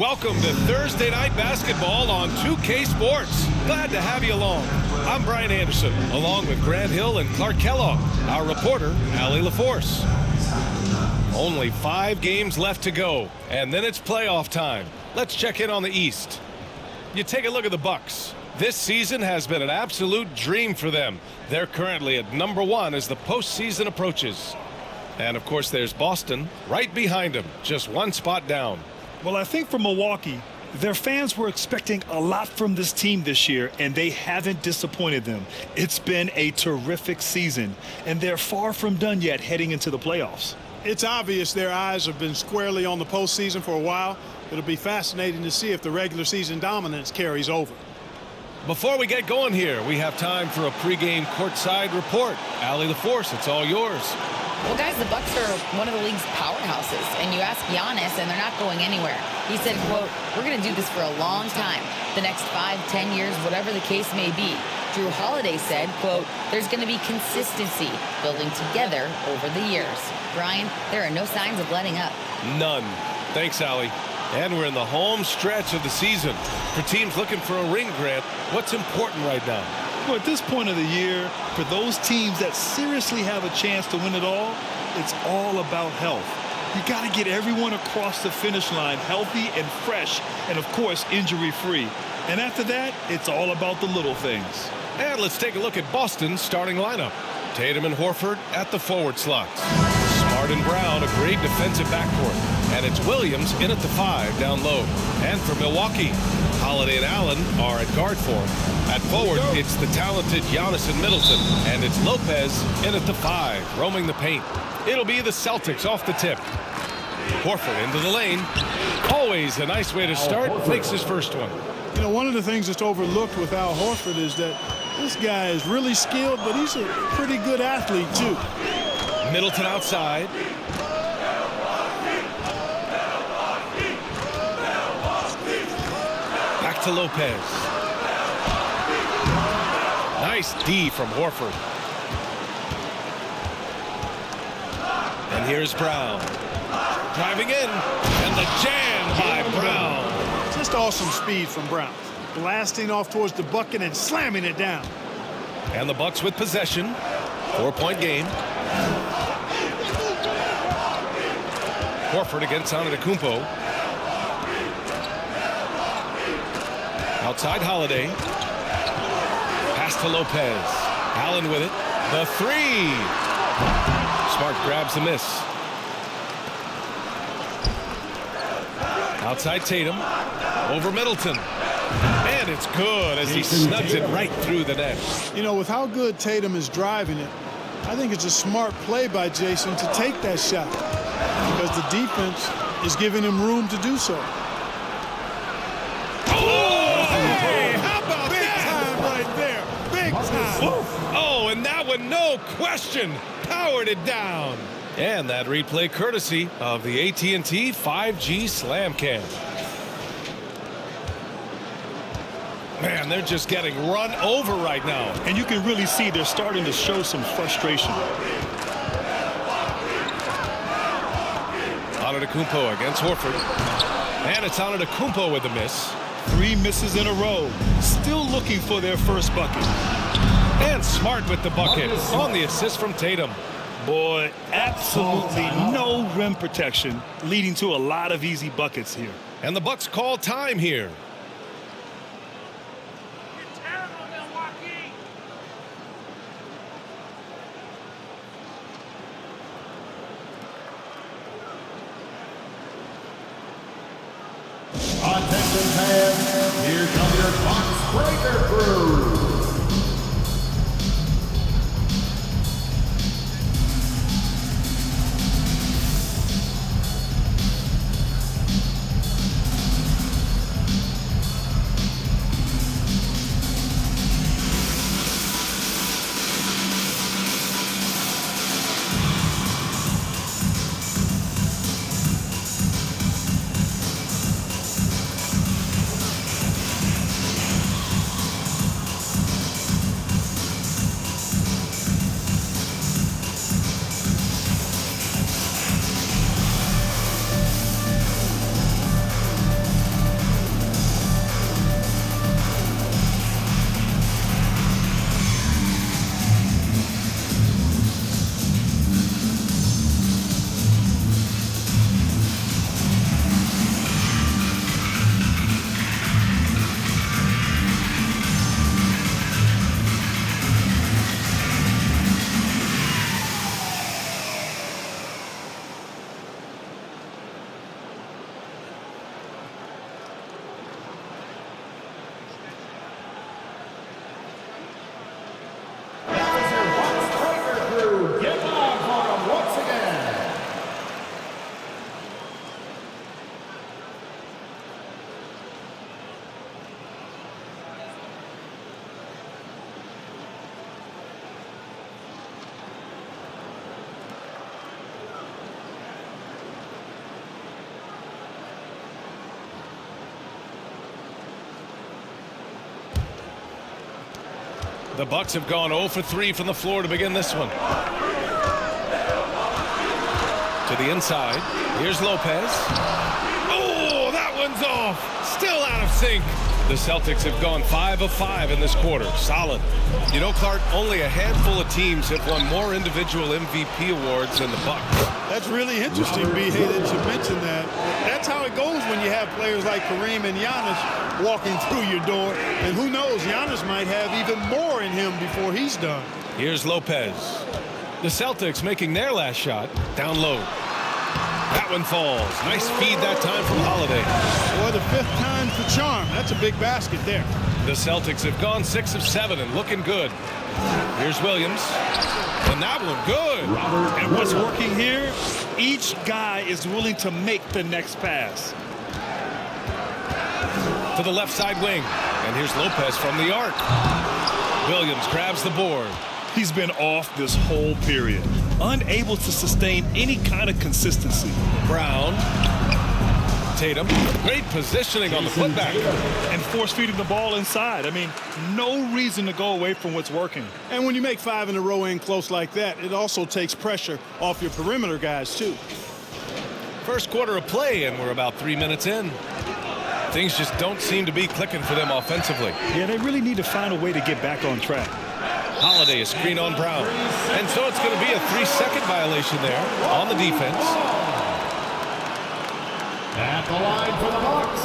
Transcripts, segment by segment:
Welcome to Thursday Night Basketball on 2K Sports. Glad to have you along. I'm Brian Anderson, along with Grant Hill and Clark Kellogg, our reporter, Allie LaForce. Only 5 games left to go, and then it's playoff time. Let's check in on the East. You take a look at the Bucks. This season has been an absolute dream for them. They're currently at #1 as the postseason approaches. And, of course, there's Boston right behind them, just 1 spot down. Well, I think for Milwaukee, their fans were expecting a lot from this team this year, and they haven't disappointed them. It's been a terrific season, and they're far from done yet heading into the playoffs. It's obvious their eyes have been squarely on the postseason for a while. It'll be fascinating to see if the regular season dominance carries over. Before we get going here, we have time for a pregame courtside report. Allie LaForce, it's all yours. Well, guys, the Bucks are one of the league's powerhouses, and you ask Giannis, and they're not going anywhere. He said, quote, "We're going to do this for a long time, the next 5, 10 years, whatever the case may be." Drew Holiday said, quote, "There's going to be consistency building together over the years." Brian, there are no signs of letting up. None. Thanks, Allie. And we're in the home stretch of the season. For teams looking for a ring, Grant, what's important right now? Well, at this point of the year, for those teams that seriously have a chance to win it all, it's all about health. You got to get everyone across the finish line healthy and fresh, and of course, injury-free. And after that, it's all about the little things. And let's take a look at Boston's starting lineup. Tatum and Horford at the forward slots. Smart and Brown, a great defensive backcourt. And it's Williams in at the 5 down low. And for Milwaukee, Holiday and Allen are at guard form. At forward, it's the talented Giannis and Middleton. And it's Lopez in at the 5, roaming the paint. It'll be the Celtics off the tip. Horford into the lane. Always a nice way to start. Makes his first one. You know, one of the things that's overlooked with Al Horford is that this guy is really skilled, but he's a pretty good athlete, too. Middleton outside. Back to Lopez. Nice D from Horford. And here's Brown. Driving in. And the jam by Brown. Just awesome speed from Brown. Blasting off towards the bucket and slamming it down. And the Bucks with possession. 4-point game. Horford against Antetokounmpo. Outside Holiday. Pass to Lopez. Allen with it. The 3. Smart grabs the miss. Outside Tatum. Over Middleton. And it's good as he snugs it right through the net. You know, with how good Tatum is driving it, I think it's a smart play by Jayson to take that shot because the defense is giving him room to do so. Oh, hey, how about that? Big time right there. Big time. Oh, and that one, no question, powered it down. And that replay courtesy of the AT&T 5G Slam Cam. Man, they're just getting run over right now. And you can really see they're starting to show some frustration. Antetokounmpo against Horford. And it's Antetokounmpo with the miss. 3 misses in a row. Still looking for their first bucket. And Smart with the bucket on the assist from Tatum. Boy, absolutely no rim protection, leading to a lot of easy buckets here. And the Bucks call time here. Attention fans, here come your box breaker crew. The Bucks have gone 0 for 3 from the floor to begin this one. To the inside. Here's Lopez. Oh, that one's off. Still out of sync. The Celtics have gone 5 of 5 in this quarter. Solid. You know, Clark, only a handful of teams have won more individual MVP awards than the Bucks. That's really interesting, B.A., that you mentioned that. That's how it goes when you have players like Kareem and Giannis walking through your door. And who knows, Giannis might have even more in him before he's done. Here's Lopez. The Celtics making their last shot. Down low. That one falls. Nice feed that time from Holiday. Well, the 5th time's the charm. That's a big basket there. The Celtics have gone 6 of 7 and looking good. Here's Williams. And that one good. And what's working here, each guy is willing to make the next pass. To the left side wing. And here's Lopez from the arc. Williams grabs the board. He's been off this whole period, unable to sustain any kind of consistency. Brown. Tatum. Great positioning on the putback. And force feeding the ball inside. I mean, no reason to go away from what's working. And when you make 5 in a row in close like that, it also takes pressure off your perimeter guys, too. First quarter of play, and we're about 3 minutes in. Things just don't seem to be clicking for them offensively. Yeah, they really need to find a way to get back on track. Holiday, a screen on Brown. And so it's going to be a 3-second violation there on the defense. At the line for the Bucks,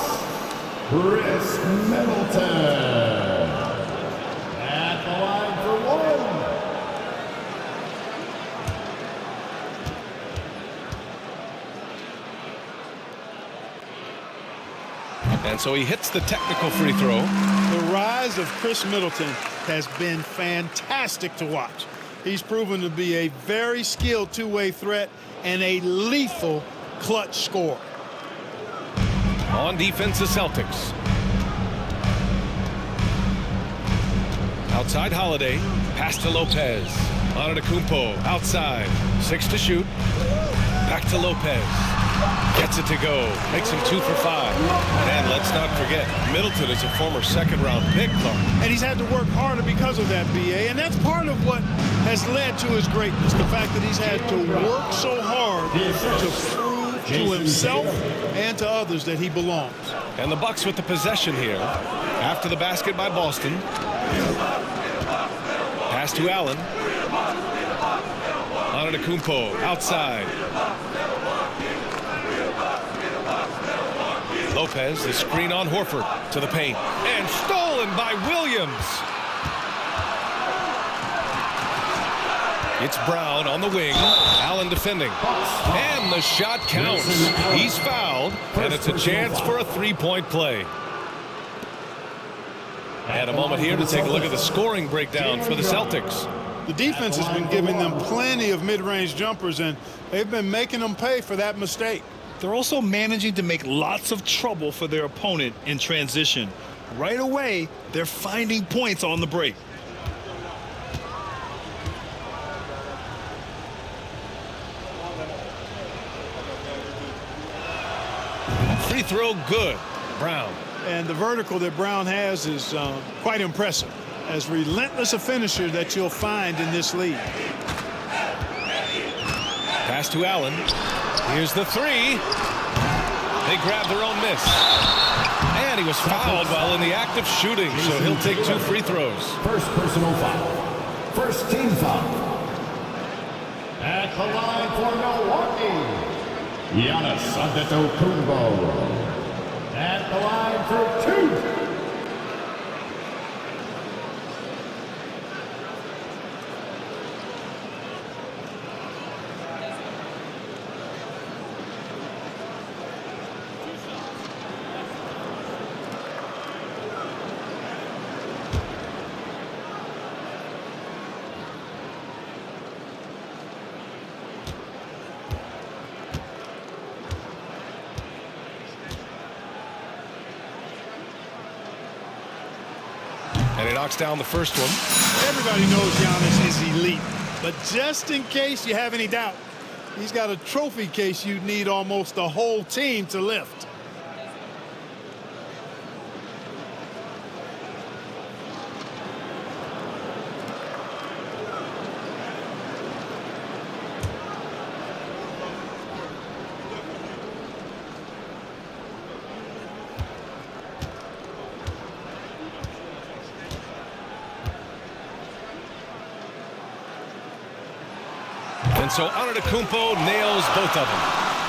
Khris Middleton. At the line for 1. And so he hits the technical free throw. The rise of Khris Middleton has been fantastic to watch. He's proven to be a very skilled two-way threat and a lethal clutch scorer. On defense, the Celtics. Outside Holiday. Pass to Lopez. Antetokounmpo outside. 6 to shoot. Back to Lopez. Gets it to go. Makes him 2 for 5. And let's not forget, Middleton is a former second-round pick, Clark. And he's had to work harder because of that, B.A. And that's part of what has led to his greatness. The fact that he's had to work so hard to prove to himself and to others that he belongs. And the Bucks with the possession here. After the basket by Boston. Pass to Allen. Antetokounmpo outside. Lopez, the screen on Horford to the paint. And stolen by Williams. It's Brown on the wing. Allen defending. And the shot counts. He's fouled, and it's a chance for a 3-point play. And a moment here to take a look at the scoring breakdown for the Celtics. The defense has been giving them plenty of mid-range jumpers, and they've been making them pay for that mistake. They're also managing to make lots of trouble for their opponent in transition. Right away, they're finding points on the break. Free throw good. Brown. And the vertical that Brown has is quite impressive. As relentless a finisher that you'll find in this league. Pass to Allen. Here's the 3. They grab their own miss. And he was fouled while in the act of shooting, so he'll take 2 free throws. First personal foul. First team foul. At the line for Milwaukee, Giannis Antetokounmpo. At the line for 2. And he knocks down the first one. Everybody knows Giannis is elite. But just in case you have any doubt, he's got a trophy case you need almost the whole team to lift. And so Antetokounmpo nails both of them.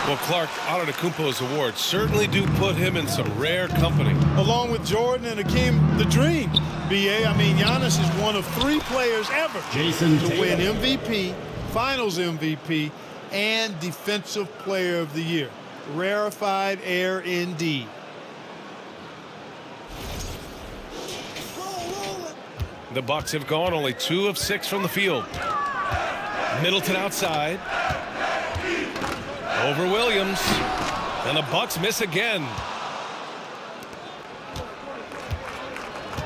Well, Clark, Antetokounmpo's awards certainly do put him in some rare company. Along with Jordan and Hakeem the Dream, BA. I mean, Giannis is one of 3 players ever Jayson to win Tatum. MVP, Finals MVP, and Defensive Player of the Year. Rarefied air indeed. The Bucks have gone only 2 of 6 from the field. Middleton outside. Over Williams. And the Bucks miss again.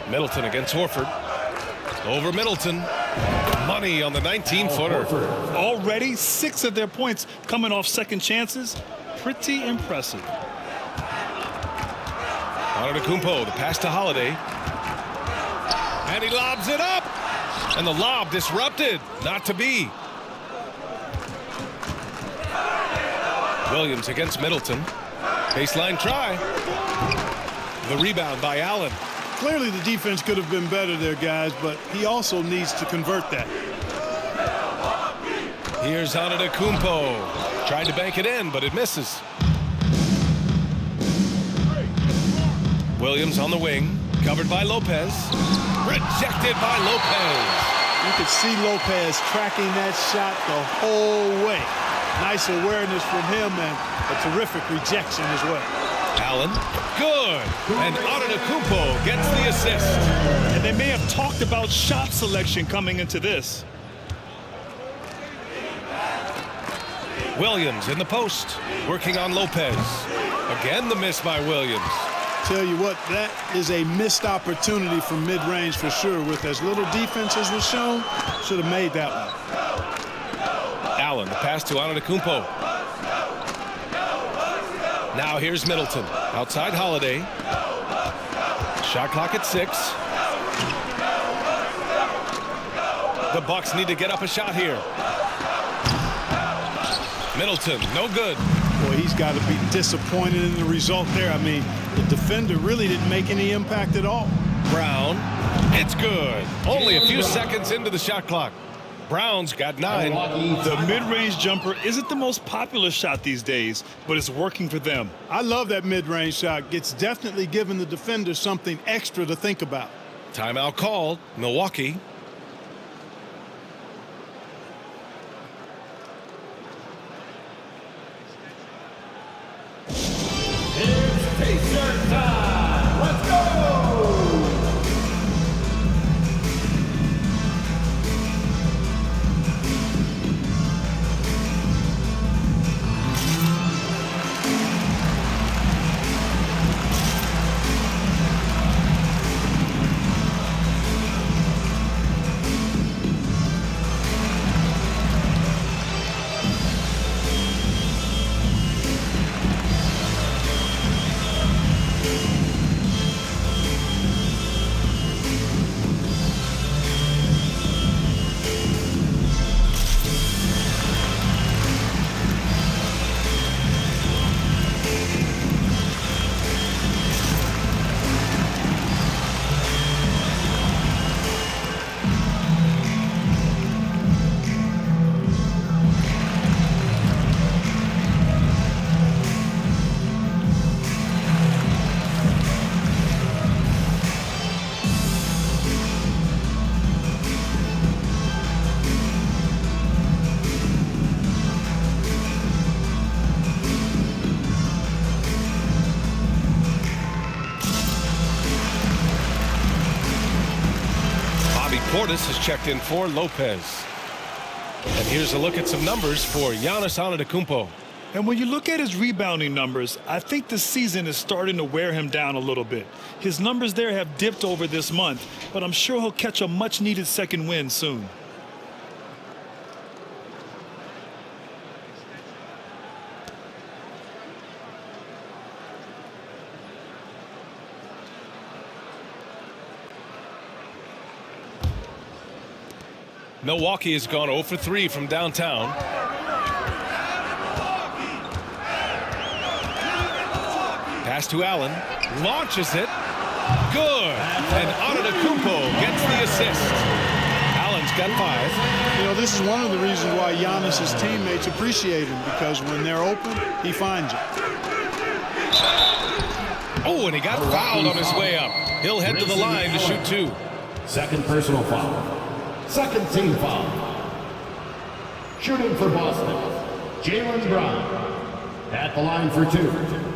Middleton against Horford. Over Middleton. Money on the 19-footer. Already 6 of their points coming off second chances. Pretty impressive. Antetokounmpo, the pass to Holiday. And he lobs it up. And the lob disrupted. Not to be. Williams against Middleton. Baseline try. The rebound by Allen. Clearly the defense could have been better there, guys, but he also needs to convert that. Here's Antetokounmpo. Tried to bank it in, but it misses. Williams on the wing. Covered by Lopez. Rejected by Lopez. You could see Lopez tracking that shot the whole way. Nice awareness from him and a terrific rejection as well. Allen, good. And Antetokounmpo gets the assist. And they may have talked about shot selection coming into this. Williams in the post, working on Lopez. Again, the miss by Williams. Tell you what, that is a missed opportunity from mid-range for sure. With as little defense as was shown, should have made that one. Allen, the pass to Antetokounmpo. Now here's Middleton. Outside Holiday. Shot clock at 6. The Bucks need to get up a shot here. Middleton, no good. Boy, he's got to be disappointed in the result there. I mean, the defender really didn't make any impact at all. Brown, it's good. Only a few seconds into the shot clock. Brown's got 9. The mid-range jumper isn't the most popular shot these days, but it's working for them. I love that mid-range shot. It's definitely given the defender something extra to think about. Timeout called. Milwaukee. T-shirt time. Let's go. Portis has checked in for Lopez. And here's a look at some numbers for Giannis Antetokounmpo. And when you look at his rebounding numbers, I think the season is starting to wear him down a little bit. His numbers there have dipped over this month, but I'm sure he'll catch a much-needed second win soon. Milwaukee has gone 0 for 3 from downtown. Pass to Allen. Launches it. Good. And Antetokounmpo gets the assist. Allen He's got 5. You know, this is one of the reasons why Giannis's teammates appreciate him, because when they're open, he finds it. Oh, and he got fouled on his way up. He'll head to the line to shoot 2. Second personal foul. Second team foul. Shooting for Boston, Jaylen Brown. At the line for 2.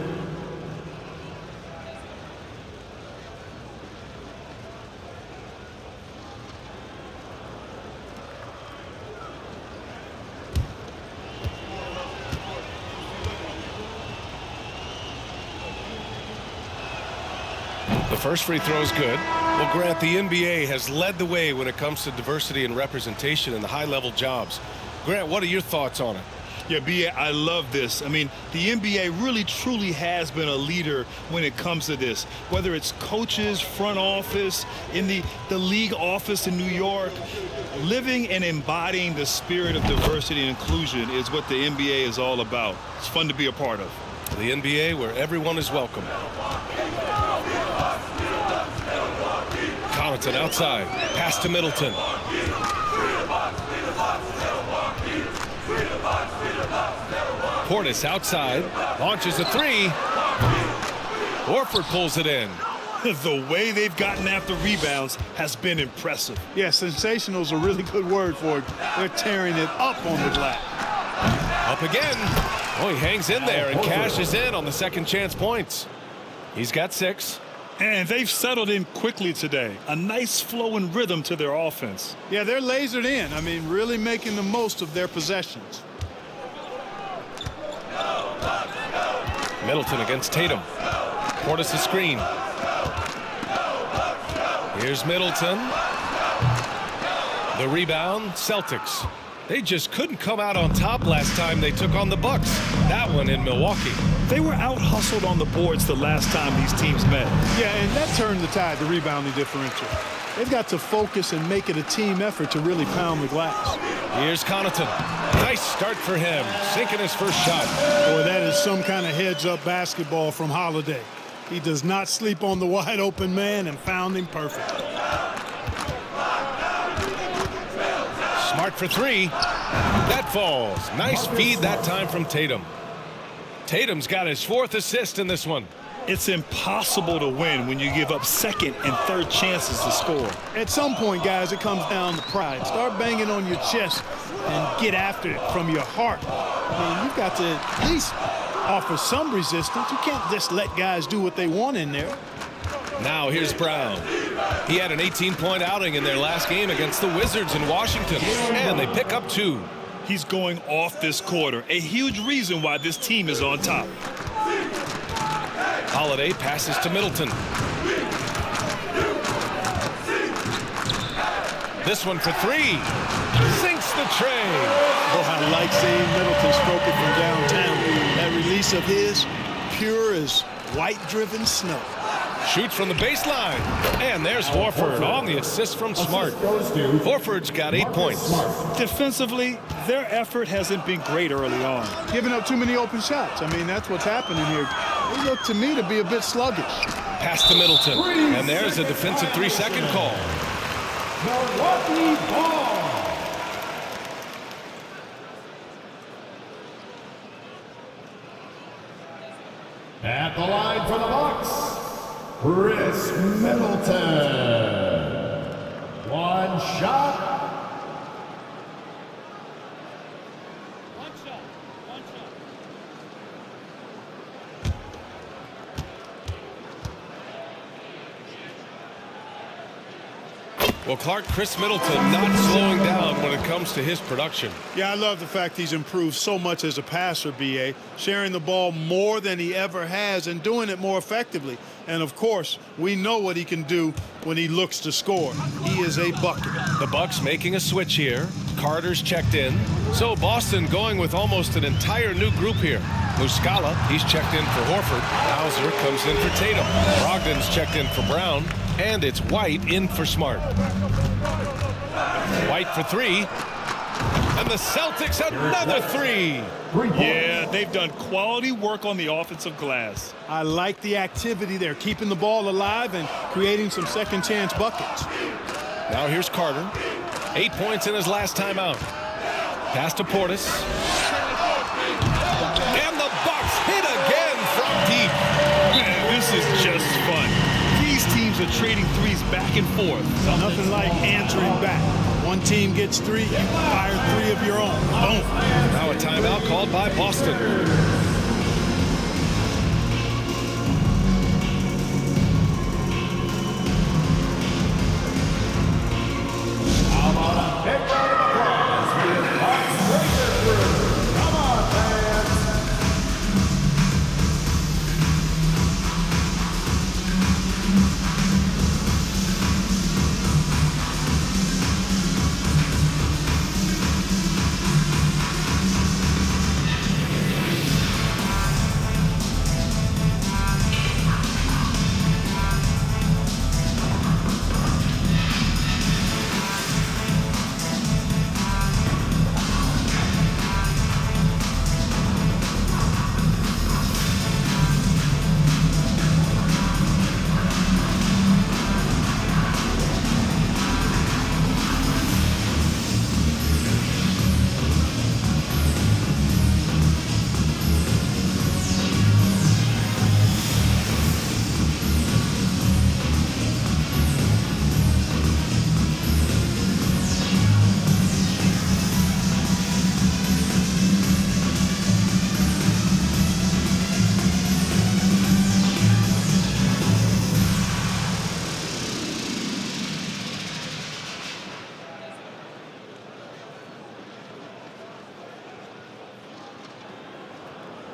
The first free throw is good. Well, Grant, the NBA has led the way when it comes to diversity and representation in the high-level jobs. Grant, what are your thoughts on it? Yeah, B.A., I love this. I mean, the NBA really, truly has been a leader when it comes to this. Whether it's coaches, front office, in the league office in New York, living and embodying the spirit of diversity and inclusion is what the NBA is all about. It's fun to be a part of. The NBA where everyone is welcome. Connaughton outside. Pass to Middleton. Portis outside. Launches a 3. Horford pulls it in. The way they've gotten after rebounds has been impressive. Yeah, sensational is a really good word for it. They're tearing it up on the glass. Up again. Oh, he hangs in there and cashes in on the second chance points. He's got 6. And they've settled in quickly today. A nice flow and rhythm to their offense. Yeah, they're lasered in. I mean, really making the most of their possessions. Middleton against Tatum. Portis a screen. Here's Middleton. The rebound, Celtics. They just couldn't come out on top last time they took on the Bucks. That one in Milwaukee. They were out-hustled on the boards the last time these teams met. Yeah, and that turned the tide, the rebounding differential. They've got to focus and make it a team effort to really pound the glass. Here's Connaughton. Nice start for him. Sinking his first shot. Boy, that is some kind of heads-up basketball from Holiday. He does not sleep on the wide-open man and found him perfect. Smart for 3. That falls. Nice feed that time from Tatum. Tatum's got his 4th assist in this one. It's impossible to win when you give up second and third chances to score. At some point, guys, it comes down to pride. Start banging on your chest and get after it from your heart. I mean, you've got to at least offer some resistance. You can't just let guys do what they want in there. Now here's Brown. He had an 18-point outing in their last game against the Wizards in Washington, and they pick up 2. He's going off this quarter, a huge reason why this team is on top. Holiday passes to Middleton. This one for 3. Sinks the tray. Oh, I like seeing Middleton stroke it from downtown. That release of his, pure as white-driven snow. Shoots from the baseline. And there's Horford on the assist from Smart. Horford's got 8 points. Defensively, their effort hasn't been great early on. Giving up too many open shots. I mean, that's what's happening here. They look to me to be a bit sluggish. Pass to Middleton. And there's a defensive 3-second call. Milwaukee ball. At the line for the Bucks, Khris Middleton. One shot. Well, Clark, Khris Middleton not slowing down when it comes to his production. Yeah, I love the fact he's improved so much as a passer, B.A., sharing the ball more than he ever has and doing it more effectively. And, of course, we know what he can do when he looks to score. He is a bucket. The Bucks making a switch here. Carter's checked in. So Boston going with almost an entire new group here. Muscala, he's checked in for Horford. Hauser comes in for Tatum. Brogdon's checked in for Brown. And it's White in for Smart. White for 3. And the Celtics another 3. Yeah, they've done quality work on the offensive glass. I like the activity there, keeping the ball alive and creating some second chance buckets. Now here's Carter. 8 points in his last time out. Pass to Portis. And the Bucks hit again from deep. Man, this is just fun. These teams are trading threes back and forth. Nothing like answering back. One team gets 3, you fire 3 of your own. Boom. Now a timeout called by Boston. How about a big round of applause for the Bucks Breaker crew? Come on, fans!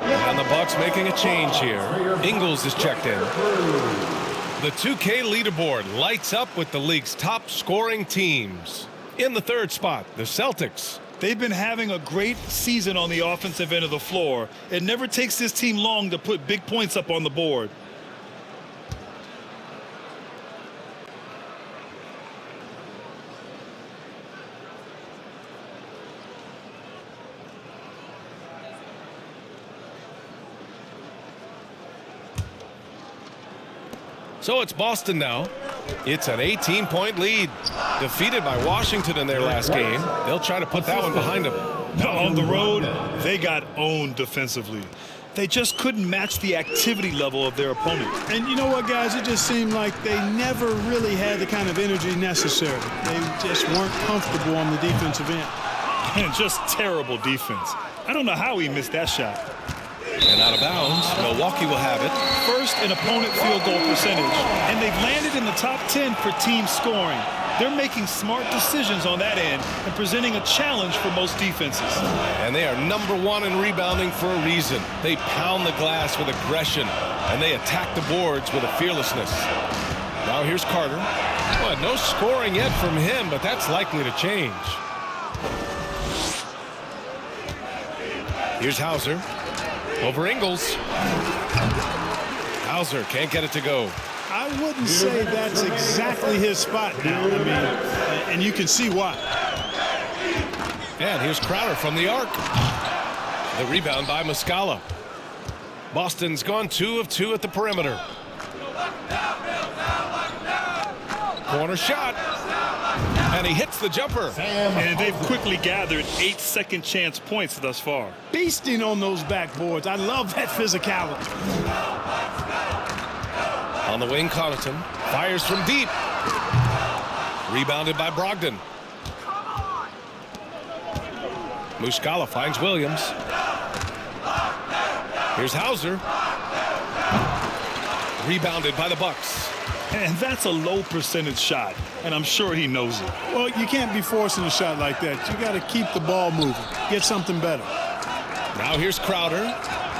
And the Bucks making a change here. Ingles is checked in. The 2K leaderboard lights up with the league's top scoring teams. In the third spot, the Celtics. They've been having a great season on the offensive end of the floor. It never takes this team long to put big points up on the board. So it's Boston now. It's an 18-point lead. Defeated by Washington in their last game. They'll try to put that one behind them. On the road, they got owned defensively. They just couldn't match the activity level of their opponent. And you know what, guys? It just seemed like they never really had the kind of energy necessary. They just weren't comfortable on the defensive end. And just terrible defense. I don't know how he missed that shot. And out of bounds, Milwaukee will have it. First in opponent field goal percentage. And they've landed in the top 10 for team scoring. They're making smart decisions on that end and presenting a challenge for most defenses. And they are #1 in rebounding for a reason. They pound the glass with aggression, and they attack the boards with a fearlessness. Now here's Carter. Well, no scoring yet from him, but that's likely to change. Here's Hauser. Over Ingles. Hauser can't get it to go. I wouldn't say that's exactly his spot now. I mean, and you can see why. And here's Crowder from the arc. The rebound by Muscala. Boston's gone 2 of 2 at the perimeter. Corner shot. And he hits the jumper. And they've quickly gathered 8 second chance points thus far. Beasting on those backboards. I love that physicality. On the wing, Connaughton fires from deep. Rebounded by Brogdon. Muscala finds Williams. Here's Hauser. Rebounded by the Bucks. And that's a low percentage shot, and I'm sure he knows it. Well, you can't be forcing a shot like that. You got to keep the ball moving. Get something better. Now here's Crowder.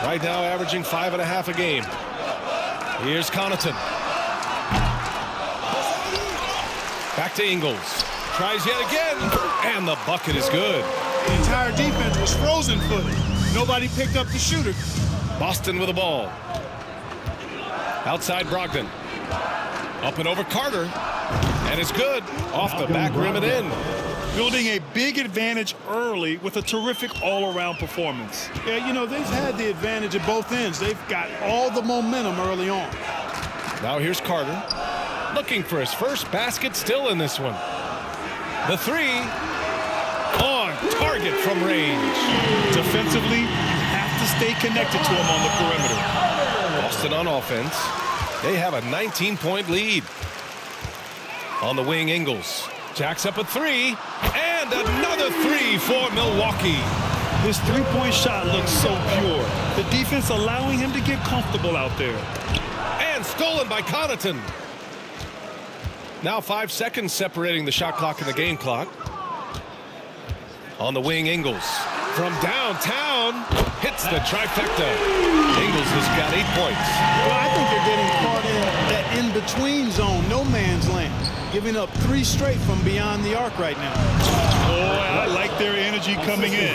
Right now averaging 5.5 a game. Here's Connaughton. Back to Ingles. Tries yet again. And the bucket is good. The entire defense was frozen-footed. Nobody picked up the shooter. Boston with the ball. Outside Brogdon. Up and over Carter. And it's good. Off the back rim and in. Building a big advantage early with a terrific all-around performance. Yeah, you know, they've had the advantage at both ends. They've got all the momentum early on. Now here's Carter. Looking for his first basket still in this one. The three on target from range. Defensively, you have to stay connected to him on the perimeter. Boston on offense. They have a 19-point lead. On the wing, Ingles jacks up a three, and another three for Milwaukee. His three-point shot looks so pure. The defense allowing him to get comfortable out there. And stolen by Connaughton. Now 5 seconds separating the shot clock and the game clock. On the wing, Ingles from downtown hits the trifecta. Ingles has got 8 points. Well, I think they're getting caught in that in-between zone, no man's land, giving up 3 straight from beyond the arc right now. Boy, I like their energy coming in.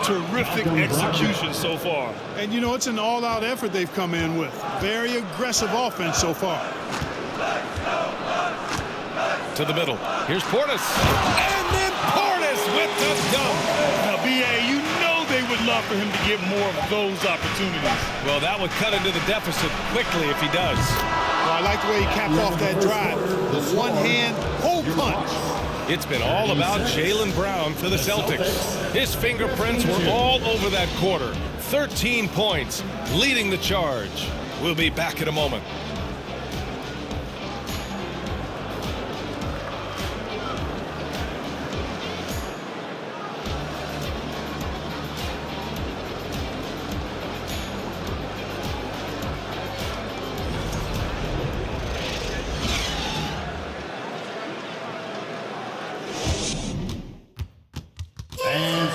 Terrific execution so far. And, you know, it's an all-out effort they've come in with. Very aggressive offense so far. To the middle. Here's Portis. And then Portis with the dunk. Now, B.A., you know they would love for him to get more of those opportunities. Well, that would cut into the deficit quickly if he does. Well, I like the way he capped off that drive. One-hand hole punch. It's been all about Jaylen Brown for the Celtics. His fingerprints were all over that quarter. 13 points, leading the charge. We'll be back in a moment.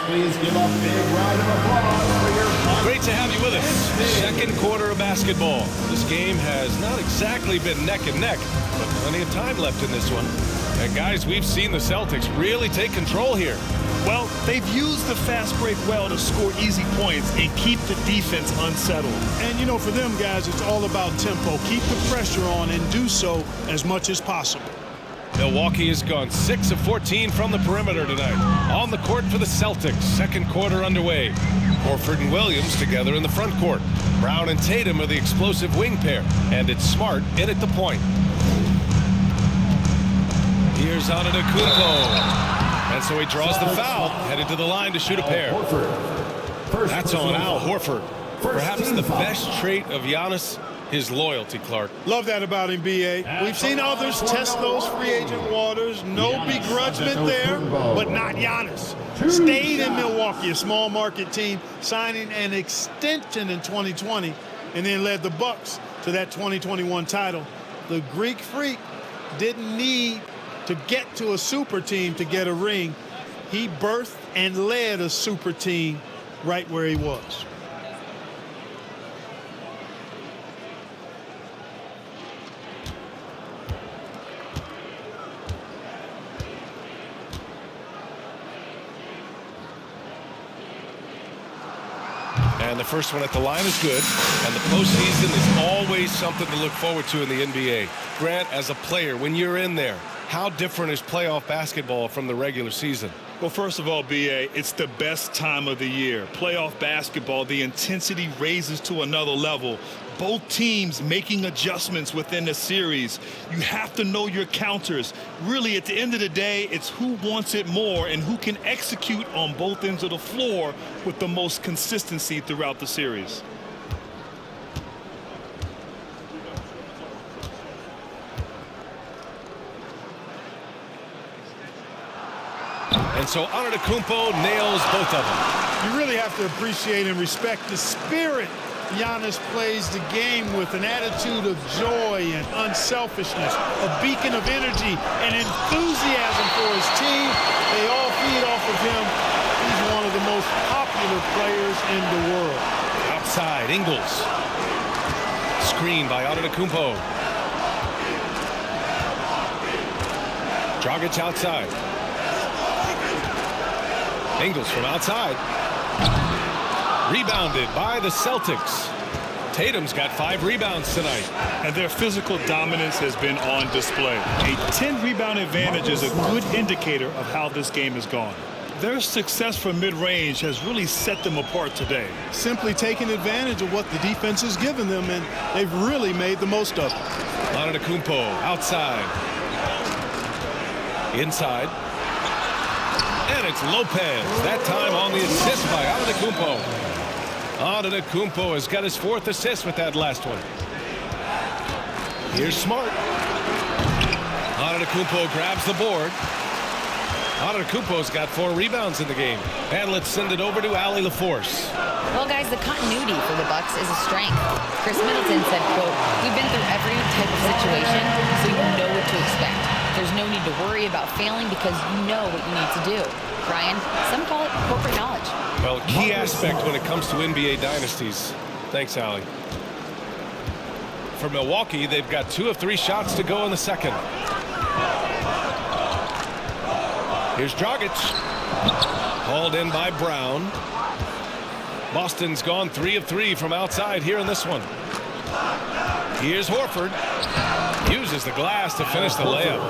Please give a big round of applause for your... Great to have you with us. Second quarter of basketball. This game has not exactly been neck and neck, but plenty of time left in this one. And guys, we've seen the Celtics really take control here. Well, they've used the fast break well to score easy points and keep the defense unsettled. And, you know, for them guys, it's all about tempo. Keep the pressure on and do so as much as possible. Milwaukee has gone 6 of 14 from the perimeter tonight. On the court for the Celtics. Second quarter underway. Horford and Williams together in the front court. Brown and Tatum are the explosive wing pair. And it's Smart in at the point. Here's Antetokounmpo. And so he draws the foul. Headed to the line to shoot a pair. That's on Al Horford. Perhaps the best trait of Giannis, his loyalty, Clark. Love that about him, B.A. We've seen others test those free agent waters. No begrudgment there, but not Giannis. Stayed in Milwaukee, a small market team, signing an extension in 2020, and then led the Bucks to that 2021 title. The Greek Freak didn't need to get to a super team to get a ring. He birthed and led a super team right where he was. And the first one at the line is good. And the postseason is always something to look forward to in the NBA. Grant, as a player, when you're in there, how different is playoff basketball from the regular season? Well, first of all, B.A., it's the best time of the year. Playoff basketball, the intensity raises to another level. Both teams making adjustments within the series. You have to know your counters. Really, at the end of the day, it's who wants it more and who can execute on both ends of the floor with the most consistency throughout the series. And so Antetokounmpo nails both of them. You really have to appreciate and respect the spirit Giannis plays the game with, an attitude of joy and unselfishness, a beacon of energy and enthusiasm for his team. They all feed off of him. He's one of the most popular players in the world. Outside, Ingles. Screen by Antetokounmpo. Dragic outside. Ingles from outside. Rebounded by the Celtics. Tatum's got 5 rebounds tonight. And their physical dominance has been on display. A 10-rebound advantage is a good indicator of how this game has gone. Their success from mid-range has really set them apart today. Simply taking advantage of what the defense has given them, and they've really made the most of it. Antetokounmpo outside. Inside. And it's Lopez, that time on the assist by Antetokounmpo. Antetokounmpo has got his 4th assist with that last one. Here's Smart. Antetokounmpo grabs the board. Antetokounmpo's got 4 rebounds in the game. And let's send it over to Allie LaForce. Well, guys, the continuity for the Bucks is a strength. Khris Middleton said, quote, "We've been through every type of situation, so you know what to expect. There's no need to worry about failing because you know what you need to do." Brian, some call it corporate knowledge. Well, key aspect when it comes to NBA dynasties. Thanks, Allie. For Milwaukee, they've got 2 of 3 shots to go in the second. Here's Dragic. Hauled in by Brown. Boston's gone 3 of 3 from outside here in this one. Here's Horford. Uses the glass to finish the layup.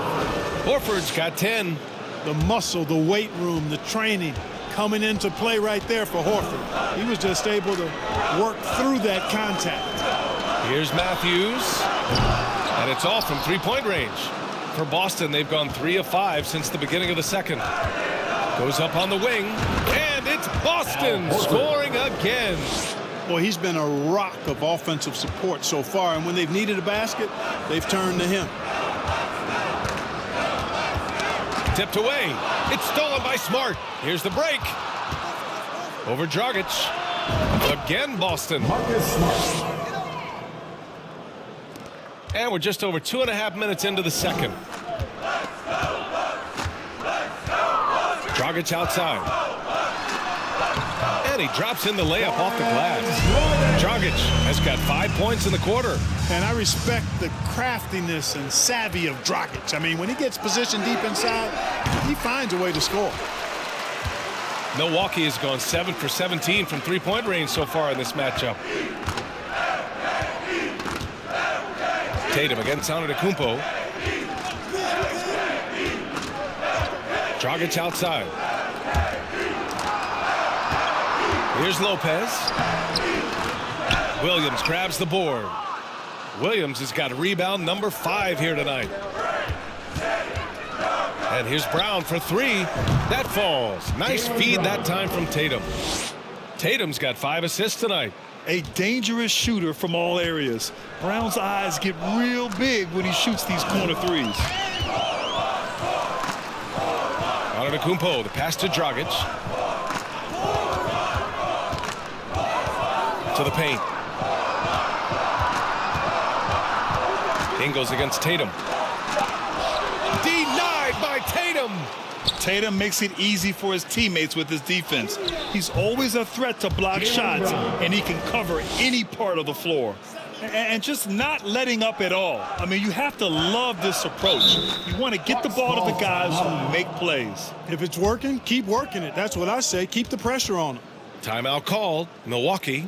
Horford's got 10. The muscle, the weight room, the training coming into play right there for Horford. He was just able to work through that contact. Here's Matthews. And it's all from 3-point range. For Boston, they've gone 3 of 5 since the beginning of the second. Goes up on the wing. And it's Boston scoring again. Boy, he's been a rock of offensive support so far. And when they've needed a basket, they've turned to him. Tipped away. It's stolen by Smart. Here's the break. Over Dragic. Again, Boston. And we're just over 2.5 minutes into the second. Dragic outside. And he drops in the layup off the glass. Dragic has got 5 points in the quarter. And I respect the craftiness and savvy of Dragic. I mean, when he gets positioned deep inside, he finds a way to score. Milwaukee has gone 7 for 17 from 3-point range so far in this matchup. Tatum against Antetokounmpo. Dragic outside. Here's Lopez. Williams grabs the board. Williams has got rebound number 5 here tonight. And here's Brown for 3. That falls. Nice feed that time from Tatum. Tatum's got 5 assists tonight. A dangerous shooter from all areas. Brown's eyes get real big when he shoots these corner threes. Antetokounmpo, the pass to Dragic. To the paint. Ingles against Tatum. Denied by Tatum. Tatum makes it easy for his teammates with his defense. He's always a threat to block shots, and he can cover any part of the floor. And just not letting up at all. I mean, you have to love this approach. You want to get the ball to the guys who make plays. If it's working, keep working it. That's what I say. Keep the pressure on them. Timeout called. Milwaukee.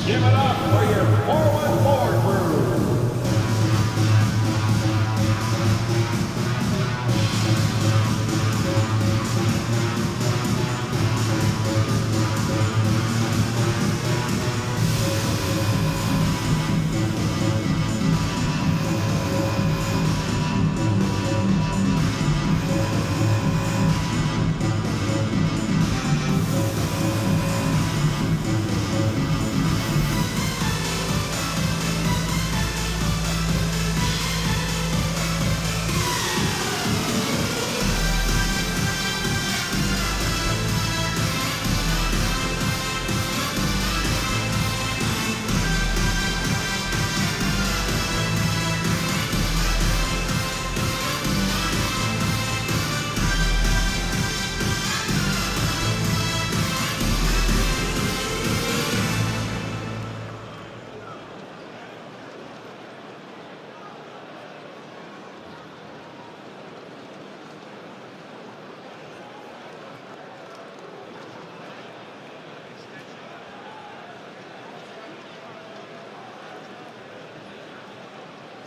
Give it up for your 414 crew.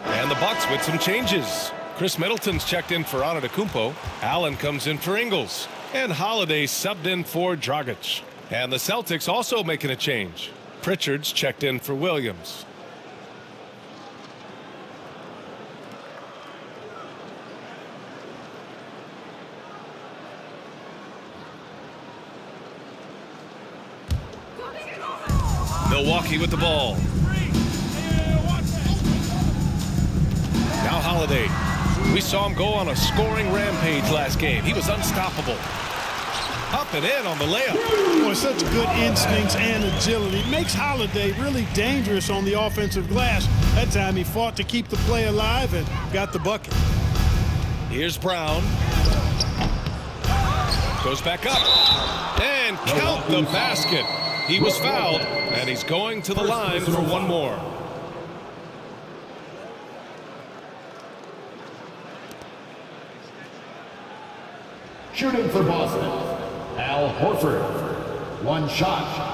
And the Bucks with some changes. Khris Middleton's checked in for Antetokounmpo. Allen comes in for Ingles. And Holiday subbed in for Dragic. And the Celtics also making a change. Pritchard's checked in for Williams. Milwaukee with the ball. Now Holiday. We saw him go on a scoring rampage last game. He was unstoppable. Up and in on the layup. Boy, such good instincts and agility. Makes Holiday really dangerous on the offensive glass. That time he fought to keep the play alive and got the bucket. Here's Brown. Goes back up. And count the basket. He was fouled, and he's going to the line for one more. Shooting for Boston, Al Horford. One shot.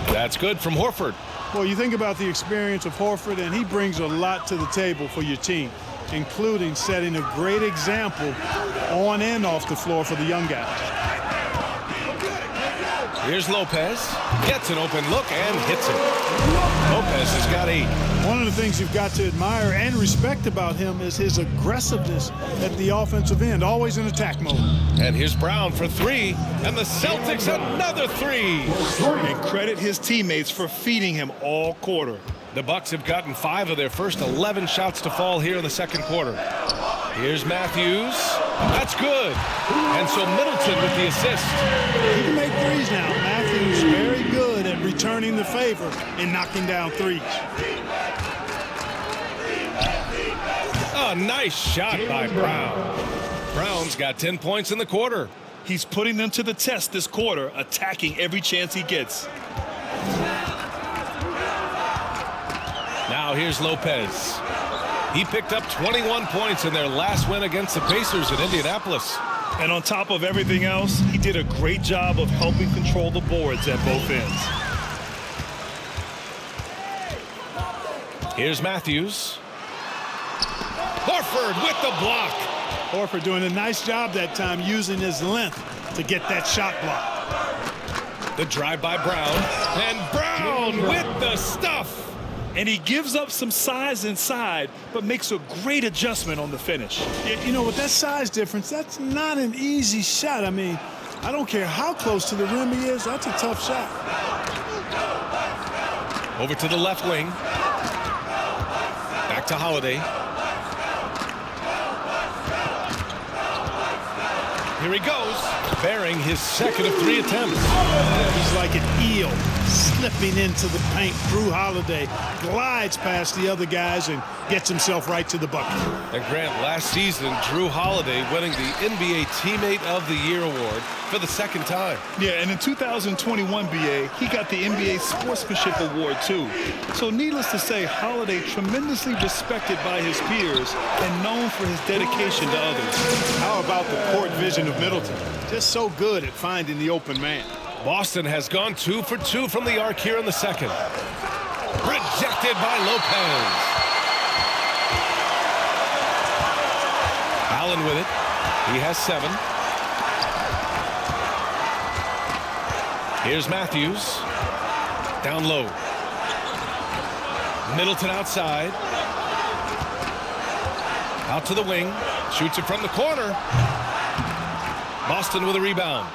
That's good from Horford. Well, you think about the experience of Horford, and he brings a lot to the table for your team, including setting a great example on and off the floor for the young guys. Here's Lopez. Gets an open look and hits it. Lopez has got 8. One of the things you've got to admire and respect about him is his aggressiveness at the offensive end, always in attack mode. And here's Brown for 3, and the Celtics another 3. And credit his teammates for feeding him all quarter. The Bucks have gotten 5 of their first 11 shots to fall here in the second quarter. Here's Matthews. That's good. And so Middleton with the assist. He can make threes now. Matthews very good at returning the favor and knocking down threes. A nice shot by Brown. Brown's got 10 points in the quarter. He's putting them to the test this quarter, attacking every chance he gets. Now here's Lopez. He picked up 21 points in their last win against the Pacers in Indianapolis. And on top of everything else, he did a great job of helping control the boards at both ends. Here's Matthews. Horford with the block. Horford doing a nice job that time using his length to get that shot block. The drive by Brown. And Brown with the stuff. And he gives up some size inside, but makes a great adjustment on the finish. You know, with that size difference, that's not an easy shot. I mean, I don't care how close to the rim he is, that's a tough shot. Over to the left wing. Back to Holiday. Here he goes, bearing his second of 3 attempts. He's like an eel slipping into the paint. Drew Holiday glides past the other guys and gets himself right to the bucket. And Grant, last season, Drew Holiday winning the NBA Teammate of the Year award for the second time. Yeah, and in 2021, BA, he got the NBA Sportsmanship Award, too. So needless to say, Holiday tremendously respected by his peers and known for his dedication to others. How about the court vision of Middleton? Just so good at finding the open man. Boston has gone 2 for 2 from the arc here in the second. Rejected by Lopez. Allen with it. He has 7. Here's Matthews. Down low. Middleton outside. Out to the wing. Shoots it from the corner. Boston with a rebound.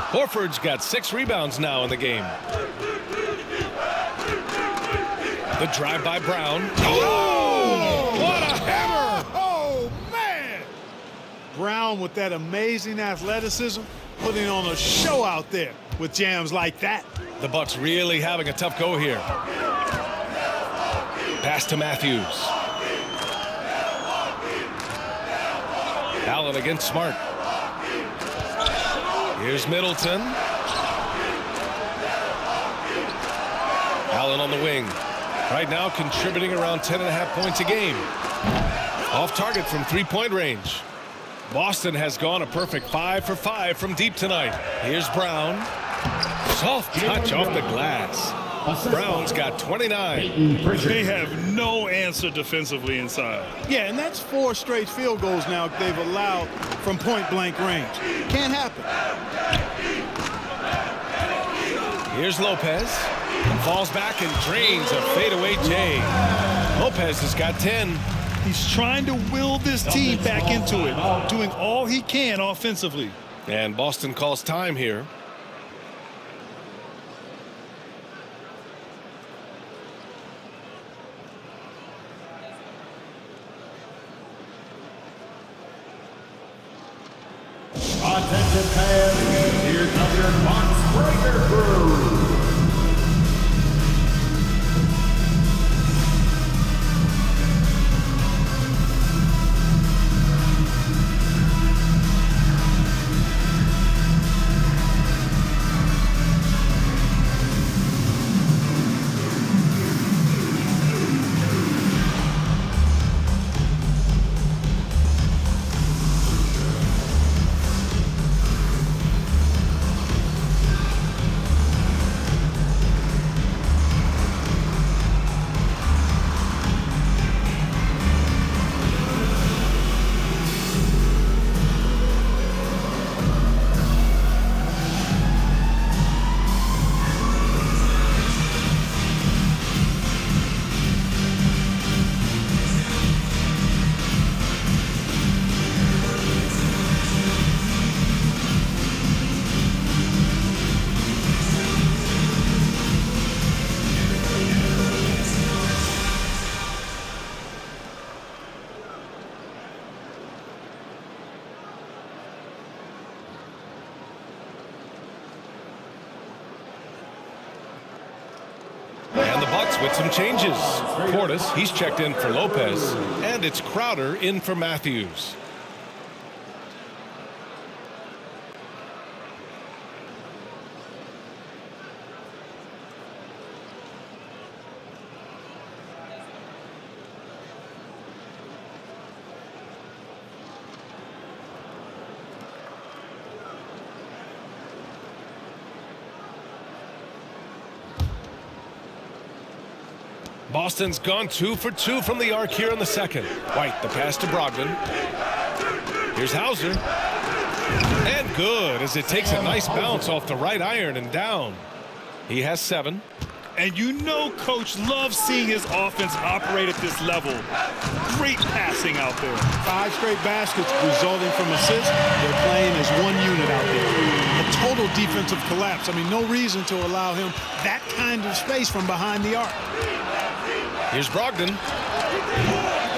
Horford's got 6 rebounds now in the game. The drive by Brown. Oh! What a hammer! Oh, man! Brown with that amazing athleticism, putting on a show out there with jams like that. The Bucks really having a tough go here. Pass to Matthews. Allen against Smart. Here's Middleton. Allen on the wing. Right now contributing around 10.5 points a game. Off target from three-point range. Boston has gone a perfect 5 for 5 from deep tonight. Here's Brown. Soft touch off the glass. Brown's got 29. They have no answer defensively inside. Yeah, and that's 4 straight field goals now they've allowed from point-blank range. Can't happen. Here's Lopez. Falls back and drains a fadeaway J. Lopez has got 10. He's trying to will this team back into it, doing all he can offensively. And Boston calls time here. Attention fans, here comes your box breaker crew. And the Bucks with some changes. Portis, he's checked in for Lopez. And it's Crowder in for Matthews. Boston's gone 2 for 2 from the arc here in the second. White, the pass to Brogdon. Here's Hauser. And good as it takes a nice bounce off the right iron and down. He has 7. And you know Coach loves seeing his offense operate at this level. Great passing out there. 5 straight baskets resulting from assists. They're playing as one unit out there. A total defensive collapse. I mean, no reason to allow him that kind of space from behind the arc. Here's Brogdon.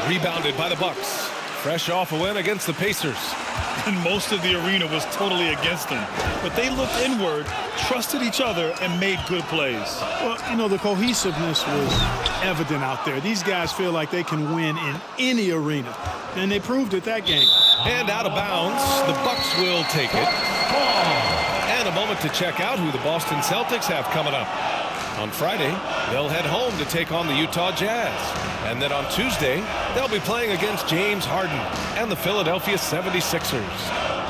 Rebounded by the Bucks. Fresh off a win against the Pacers. And most of the arena was totally against them. But they looked inward, trusted each other, and made good plays. Well, you know, the cohesiveness was evident out there. These guys feel like they can win in any arena. And they proved it that game. And out of bounds, the Bucks will take it. And a moment to check out who the Boston Celtics have coming up. On Friday, they'll head home to take on the Utah Jazz. And then on Tuesday, they'll be playing against James Harden and the Philadelphia 76ers.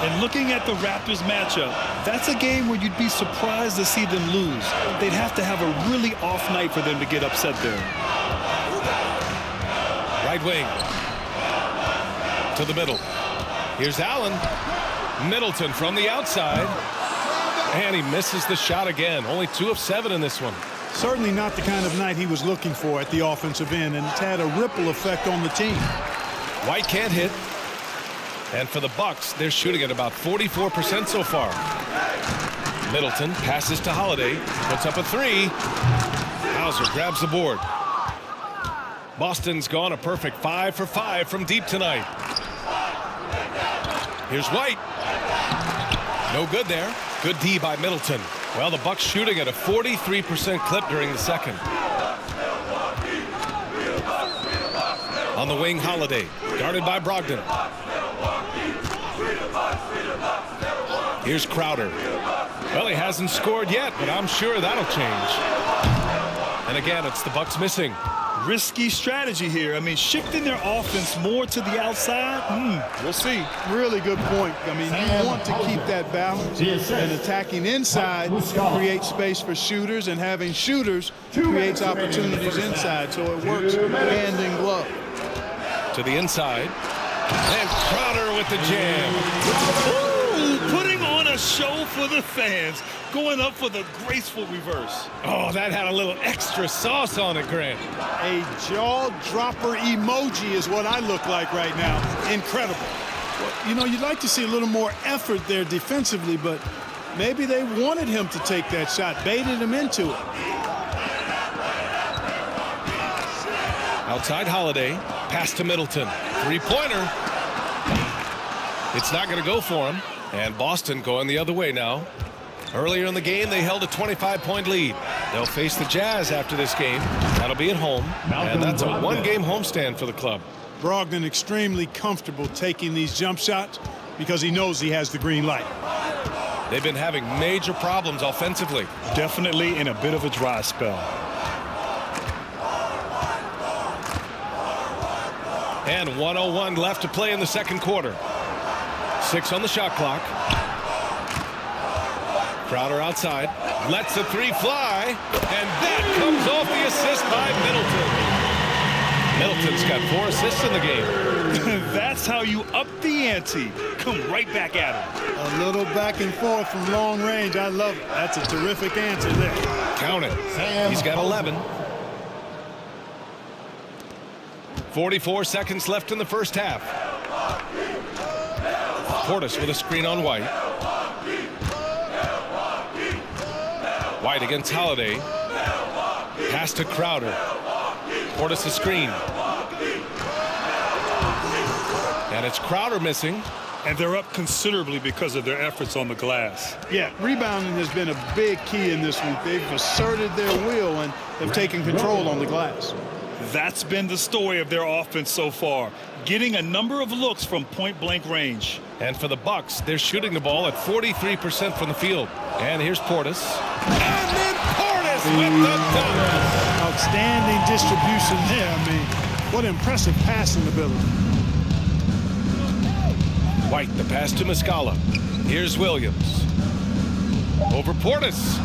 And looking at the Raptors matchup, that's a game where you'd be surprised to see them lose. They'd have to have a really off night for them to get upset there. Right wing. To the middle. Here's Allen. Middleton from the outside. And he misses the shot again. Only 2 of 7 in this one. Certainly not the kind of night he was looking for at the offensive end, and it's had a ripple effect on the team. White can't hit. And for the Bucks, they're shooting at about 44% so far. Middleton passes to Holiday, puts up a 3. Hauser grabs the board. Boston's gone a perfect 5 for 5 from deep tonight. Here's White. No good there. Good D by Middleton. Well, the Bucks shooting at a 43% clip during the second. On the wing, Holiday, guarded by Brogdon. Here's Crowder. Well, he hasn't scored yet, but I'm sure that'll change. And again, it's the Bucks missing. Risky strategy here. I mean, shifting their offense more to the outside, we'll see. Really good point. I mean, you want to keep that balance, and attacking inside creates space for shooters, and having shooters creates opportunities inside, so it works hand in glove. To the inside, and Crowder with the jam. Ooh, putting on a show for the fans, going up for the graceful reverse. Oh, that had a little extra sauce on it, Grant. A jaw-dropper emoji is what I look like right now. Incredible. Well, you know, you'd like to see a little more effort there defensively, but maybe they wanted him to take that shot, baited him into it. Outside Holiday, pass to Middleton. Three-pointer. It's not going to go for him. And Boston going the other way now. Earlier in the game, they held a 25-point lead. They'll face the Jazz after this game. That'll be at home. And that's a one-game homestand for the club. Brogdon extremely comfortable taking these jump shots because he knows he has the green light. They've been having major problems offensively. Definitely in a bit of a dry spell. And 1:01 left to play in the second quarter. 6 on the shot clock. Crowder outside, lets the three fly, and that comes off the assist by Middleton. Middleton's got 4 assists in the game. That's how you up the ante. Come right back at him. A little back and forth from long range. I love it. That's a terrific answer there. Count it. He's got 11. 44 seconds left in the first half. Portis with a screen on White. White against Holiday. Pass to Crowder. Portis a screen. And it's Crowder missing. And they're up considerably because of their efforts on the glass. Yeah, rebounding has been a big key in this one. They've asserted their will and have taken control on the glass. That's been the story of their offense so far, getting a number of looks from point-blank range. And for the Bucks, they're shooting the ball at 43% from the field. And here's Portis. And then Portis with the dunk. Outstanding distribution there. I mean, what impressive passing ability. White, the pass to Muscala. Here's Williams. Over Portis.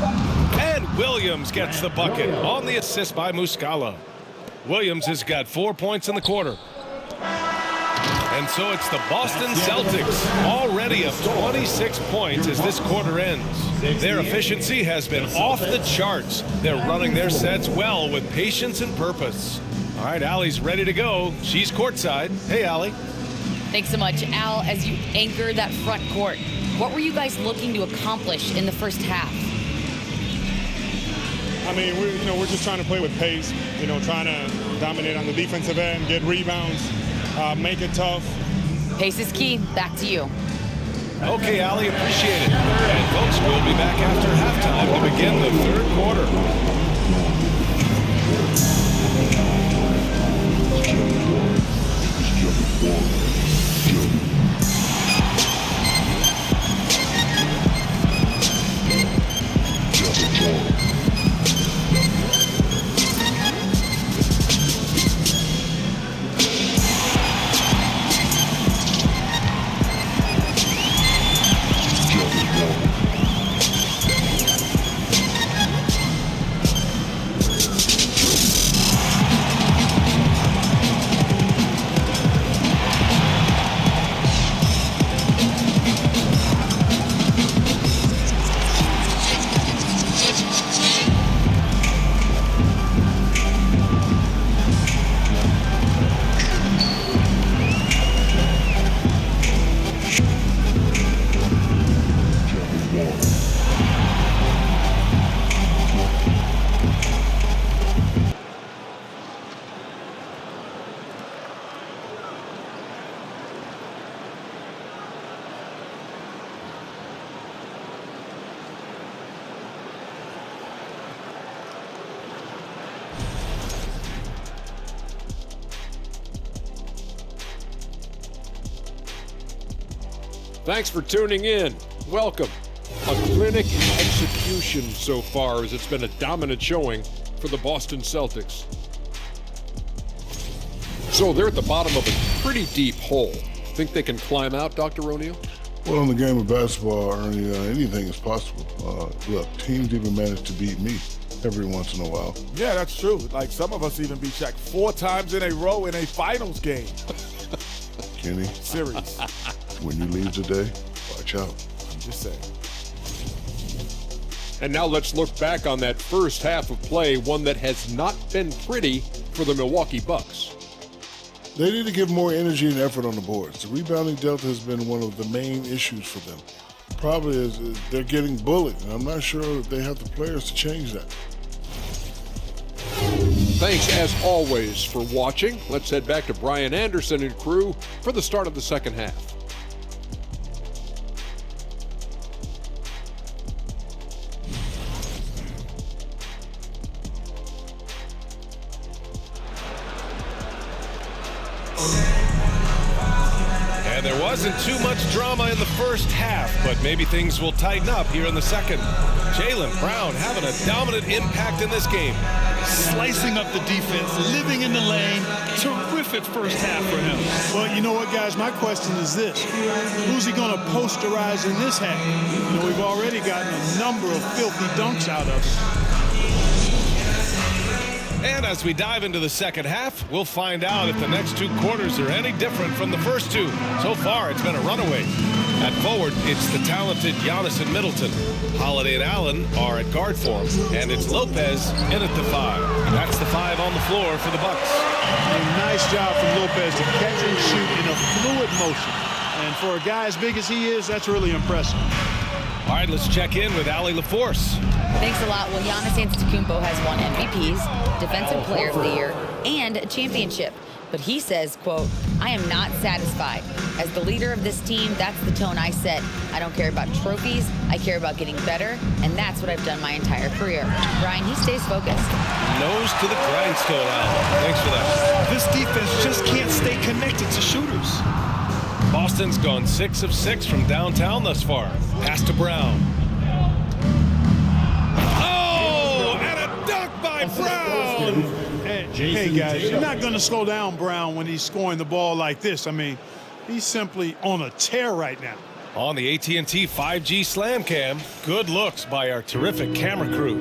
And Williams gets the bucket on the assist by Muscala. Williams has got 4 points in the quarter. And so it's the Boston Celtics, already up 26 points as this quarter ends. Their efficiency has been off the charts. They're running their sets well with patience and purpose. All right, Allie's ready to go. She's courtside. Hey, Allie. Thanks so much, Al. As you anchor that front court, what were you guys looking to accomplish in the first half? I mean, we're just trying to play with pace, trying to dominate on the defensive end, get rebounds, make it tough. Pace is key. Back to you. Okay, Allie, appreciate it. And folks, we'll be back after halftime to begin the third quarter. Thanks for tuning in. Welcome. A clinic in execution so far, as it's been a dominant showing for for the Boston Celtics. So they're at the bottom of a pretty deep hole. Think they can climb out, Dr. O'Neill? Well, in the game of basketball, Ernie, anything is possible. Look, teams even manage to beat me every once in a while. Yeah, that's true. Like, some of us even beat Shaq 4 times in a row in a finals game. Kenny. Series. When you leave today, watch out. I'm just saying. And now let's look back on that first half of play, one that has not been pretty for the Milwaukee Bucks. They need to give more energy and effort on the boards. The rebounding delta has been one of the main issues for them. Probably is they're getting bullied, and I'm not sure they have the players to change that. Thanks, as always, for watching. Let's head back to Brian Anderson and crew for the start of the second half. And there wasn't too much drama in the first half, but maybe things will tighten up here in the second. Jaylen Brown having a dominant impact in this game. Slicing up the defense, living in the lane. Terrific first half for him. Well, you know what, guys? My question is this. Who's he going to posterize in this half? You know, we've already gotten a number of filthy dunks out of him. And as we dive into the second half, we'll find out if the next 2 quarters are any different from the first 2. So far, it's been a runaway. At forward, it's the talented Giannis and Middleton. Holiday and Allen are at guard for him, and it's Lopez in at the 5. That's the 5 on the floor for the Bucks. A nice job from Lopez to catch and shoot in a fluid motion. And for a guy as big as he is, that's really impressive. All right, let's check in with Allie LaForce. Thanks a lot. Well, Giannis Antetokounmpo has won MVPs, Defensive Player of the Year, and a championship. But he says, quote, "I am not satisfied. As the leader of this team, that's the tone I set. I don't care about trophies. I care about getting better, and that's what I've done my entire career." Brian, he stays focused. Nose to the grindstone, Allen. Thanks for that. This defense just can't stay connected to shooters. Boston's gone 6 of 6 from downtown thus far. Pass to Brown. Oh, and a dunk by Brown. Hey, guys, you're not going to slow down Brown when he's scoring the ball like this. I mean, he's simply on a tear right now. On the AT&T 5G Slam Cam, good looks by our terrific camera crew.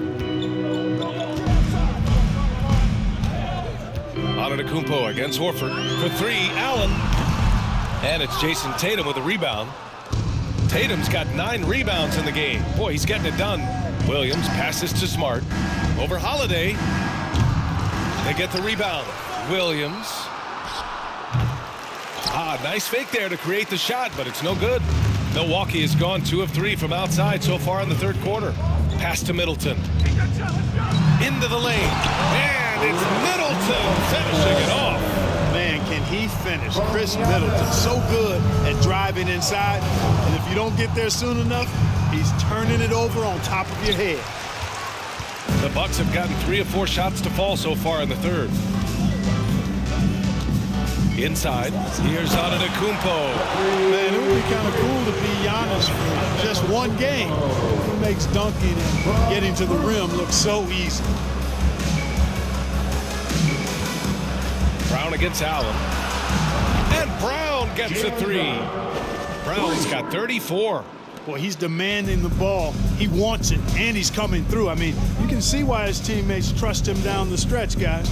Antetokounmpo against Horford. For 3, Allen. And it's Jayson Tatum with a rebound. Tatum's got 9 rebounds in the game. Boy, he's getting it done. Williams passes to Smart. Over Holiday. They get the rebound. Williams. Nice fake there to create the shot, but it's no good. Milwaukee has gone 2 of 3 from outside so far in the third quarter. Pass to Middleton. Into the lane. And it's Middleton finishing it off. Man, can he finish? Khris Middleton, so good at driving inside. And if you don't get there soon enough, he's turning it over on top of your head. The Bucks have gotten 3 of 4 shots to fall so far in the third. Inside, here's Antetokounmpo. Man, it would be kind of cool to be Giannis for just one game. He makes dunking and getting to the rim look so easy. Brown against Allen. And Brown gets a 3. Brown's got 34. Boy, he's demanding the ball. He wants it, and he's coming through. I mean, you can see why his teammates trust him down the stretch, guys.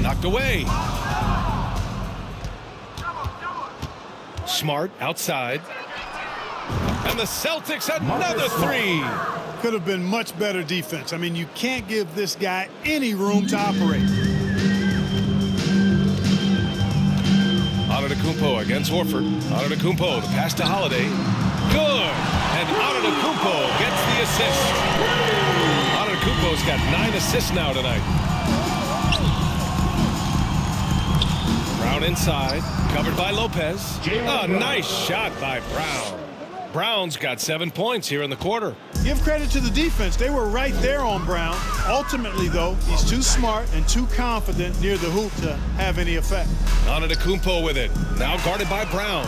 Knocked away. Smart outside. And the Celtics another 3. Could have been much better defense. I mean, you can't give this guy any room to operate. Antetokounmpo against Horford. Antetokounmpo, the pass to Holiday. Good. And Antetokounmpo gets the assist. Antetokounmpo's got 9 assists now tonight. Brown inside, covered by Lopez. A nice shot by Brown. Brown's got 7 points here in the quarter. Give credit to the defense. They were right there on Brown. Ultimately, though, he's too smart and too confident near the hoop to have any effect. Antetokounmpo with it. Now guarded by Brown.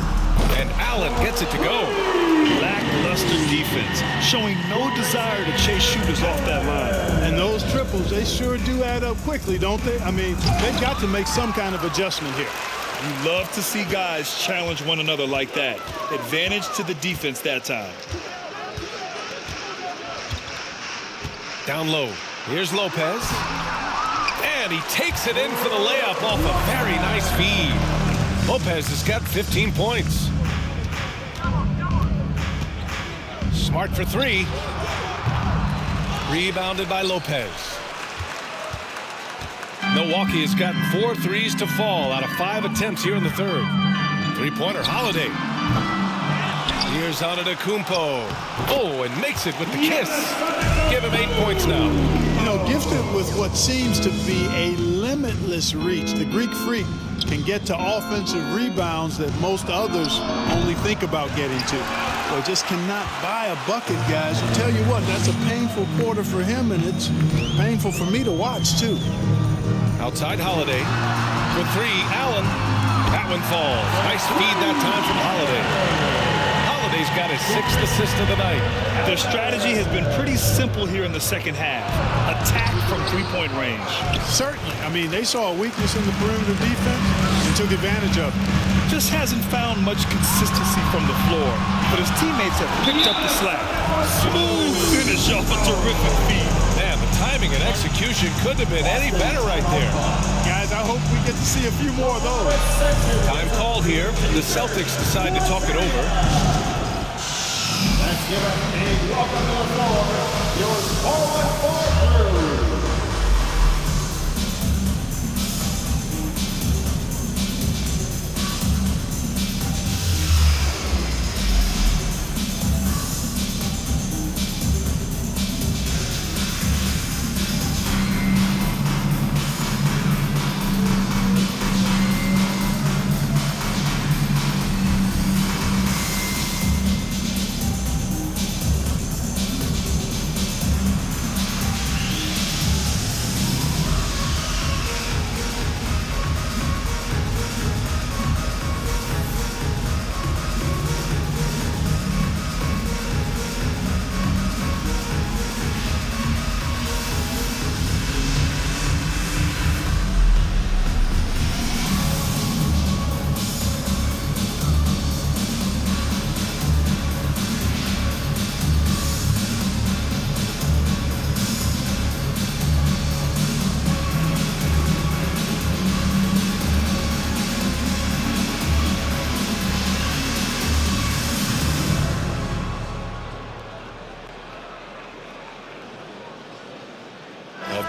And Allen gets it to go. Lackluster lackluster defense, showing no desire to chase shooters off that line. And those triples, they sure do add up quickly, don't they? I mean, they've got to make some kind of adjustment here. You love to see guys challenge one another like that. Advantage to the defense that time. Down low. Here's Lopez. And he takes it in for the layup off a very nice feed. Lopez has got 15 points. Smart for three. Rebounded by Lopez. Milwaukee has gotten 4 threes to fall out of 5 attempts here in the third. Three-pointer, Holiday. Here's Antetokounmpo. Oh, and makes it with the kiss. Give him 8 points now. You know, gifted with what seems to be a limitless reach, the Greek Freak can get to offensive rebounds that most others only think about getting to. They just cannot buy a bucket, guys. I'll tell you what, that's a painful quarter for him, and it's painful for me to watch, too. Outside Holiday. For three, Allen. That one falls. Nice feed that time from Holiday. Holiday's got his 6th assist of the night. Their strategy has been pretty simple here in the second half. Attack from three-point range. Certainly. I mean, they saw a weakness in the perimeter defense and took advantage of it. Just hasn't found much consistency from the floor, but his teammates have picked up the slack. Smooth finish off a terrific feed. Man, the timing and execution couldn't have been any better right there. Guys, I hope we get to see a few more of those. Time called here. The Celtics decide to talk it over. Let's give up a welcome to the floor, your forward crew.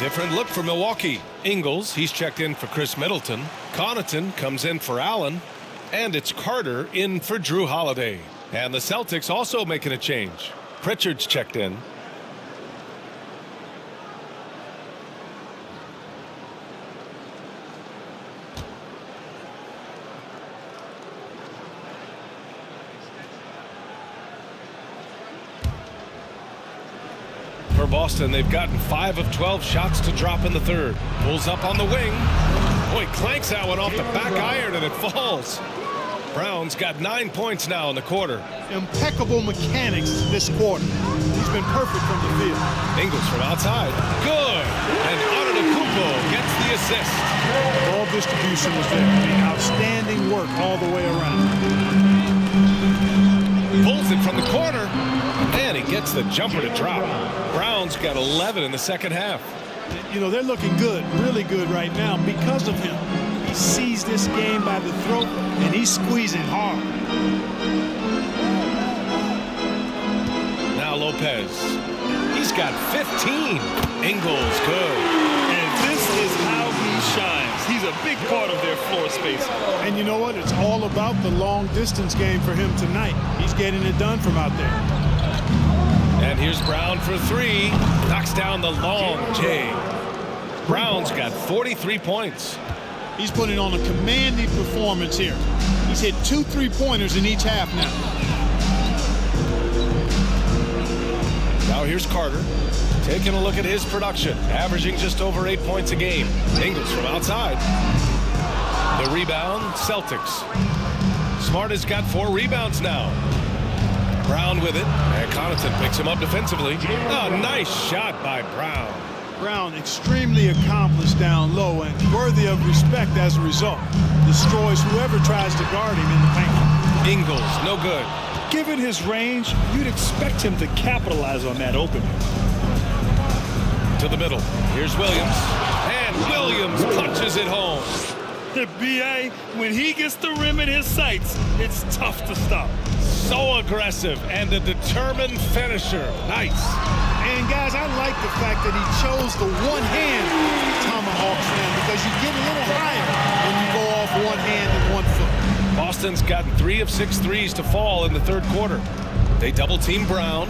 Different look for Milwaukee. Ingles, he's checked in for Khris Middleton. Connaughton comes in for Allen. And it's Carter in for Drew Holiday. And the Celtics also making a change. Pritchard's checked in. For Boston, they've gotten 5 of 12 shots to drop in the third. Pulls up on the wing. Boy, clanks that one off the back iron and it falls. Brown's got 9 points now in the quarter. Impeccable mechanics this quarter. He's been perfect from the field. Ingles from outside. Good. And Antetokounmpo gets the assist. Ball distribution was there. I mean, outstanding work all the way around. Pulls it from the corner. And he gets the jumper to drop. Brown's got 11 in the second half. You know, they're looking good, really good right now because of him. He sees this game by the throat, and he's squeezing hard. Now Lopez. He's got 15. Ingles, good. And this is how he shines. He's a big part of their floor space. And you know what? It's all about the long distance game for him tonight. He's getting it done from out there. And here's Brown for three. Knocks down the long J. Brown's got 43 points. He's putting on a commanding performance here. He's hit 2 3-pointers in each half now. Now here's Carter. Taking a look at his production. Averaging just over 8 points a game. Ingles from outside. The rebound, Celtics. Smart has got 4 rebounds now. Brown with it, and Connaughton picks him up defensively. Oh, nice shot by Brown. Brown extremely accomplished down low and worthy of respect as a result. Destroys whoever tries to guard him in the paint. Ingles, no good. Given his range, you'd expect him to capitalize on that opening. To the middle. Here's Williams. And Williams punches it home. The BA, when he gets the rim in his sights, it's tough to stop. So aggressive and a determined finisher. Nice. And guys, I like the fact that he chose the one-hand tomahawk slam because you get a little higher when you go off one hand and 1 foot. Boston's gotten 3 of 6 threes to fall in the third quarter. They double-team Brown.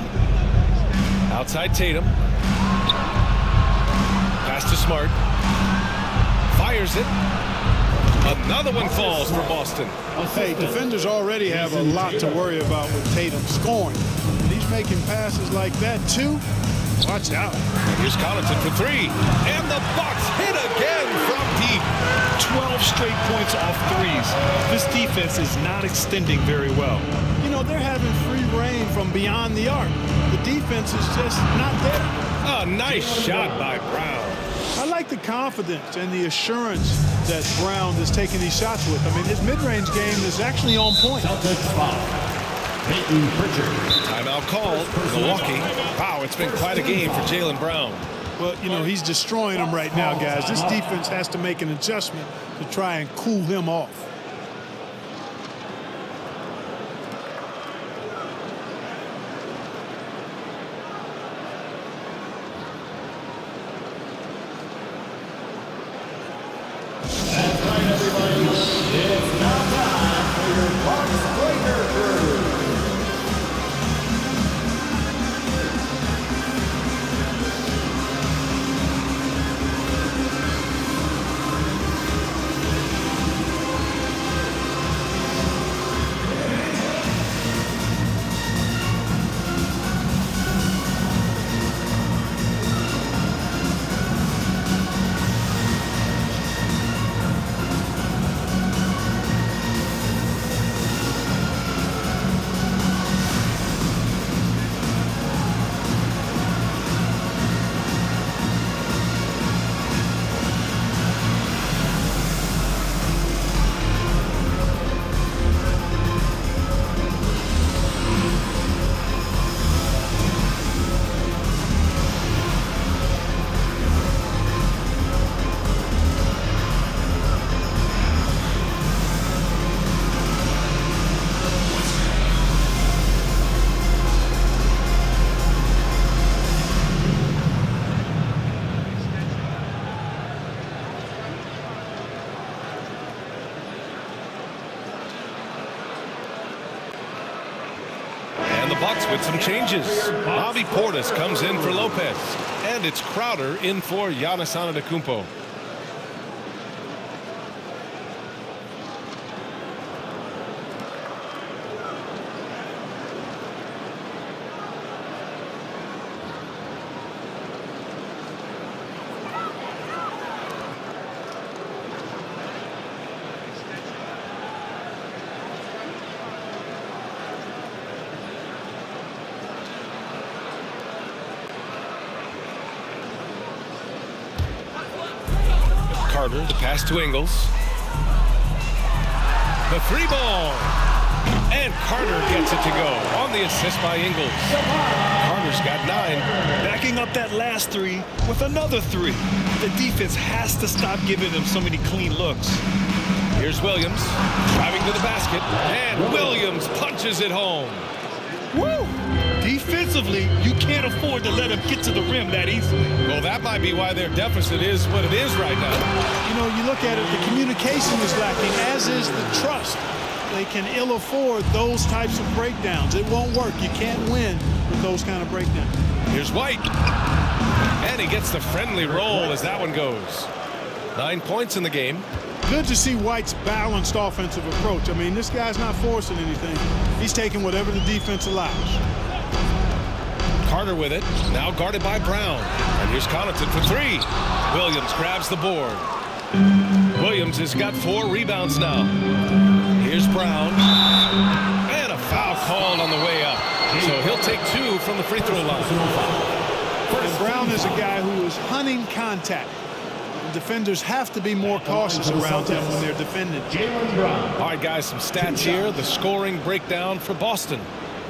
Outside Tatum. Pass to Smart. Fires it. Another one falls for Boston. Hey, defenders already have a lot to worry about with Tatum scoring. And he's making passes like that, too. Watch out. Here's Connaughton for 3. And the Bucks hit again from deep. 12 straight points off threes. This defense is not extending very well. You know, they're having free reign from beyond the arc. The defense is just not there. A nice shot by Brown. I like the confidence and the assurance that Brown is taking these shots with. I mean, his mid-range game is actually on point. Celtics foul. Peyton Pritchard. Timeout called. Milwaukee. Wow, it's been quite a game for Jaylen Brown. Well, you know, he's destroying them right now, guys. This defense has to make an adjustment to try and cool him off. That's right, everybody. It's now time for your Bucks Breaker Crew. And the Bucks with some changes. Bobby Portis comes in for Lopez. And it's Crowder in for Giannis Antetokounmpo. Carter, the pass to Ingles. The 3 ball. And Carter gets it to go on the assist by Ingles. Carter's got 9. Backing up that last 3 with another 3. The defense has to stop giving them so many clean looks. Here's Williams driving to the basket. And Williams punches it home. Woo! Defensively, you can't afford to let them get to the rim that easily. Well, that might be why their deficit is what it is right now. You know, you look at it, the communication is lacking, as is the trust. They can ill afford those types of breakdowns. It won't work. You can't win with those kind of breakdowns. Here's White. And he gets the friendly roll as that one goes. 9 points in the game. Good to see White's balanced offensive approach. I mean, this guy's not forcing anything. He's taking whatever the defense allows. Carter with it, now guarded by Brown. And here's Connaughton for 3. Williams grabs the board. Williams has got 4 rebounds now. Here's Brown. And a foul called on the way up. So he'll take 2 from the free throw line. And Brown is a guy who is hunting contact. Defenders have to be more cautious around him when they're defending. All right, guys, some stats here. The scoring breakdown for Boston.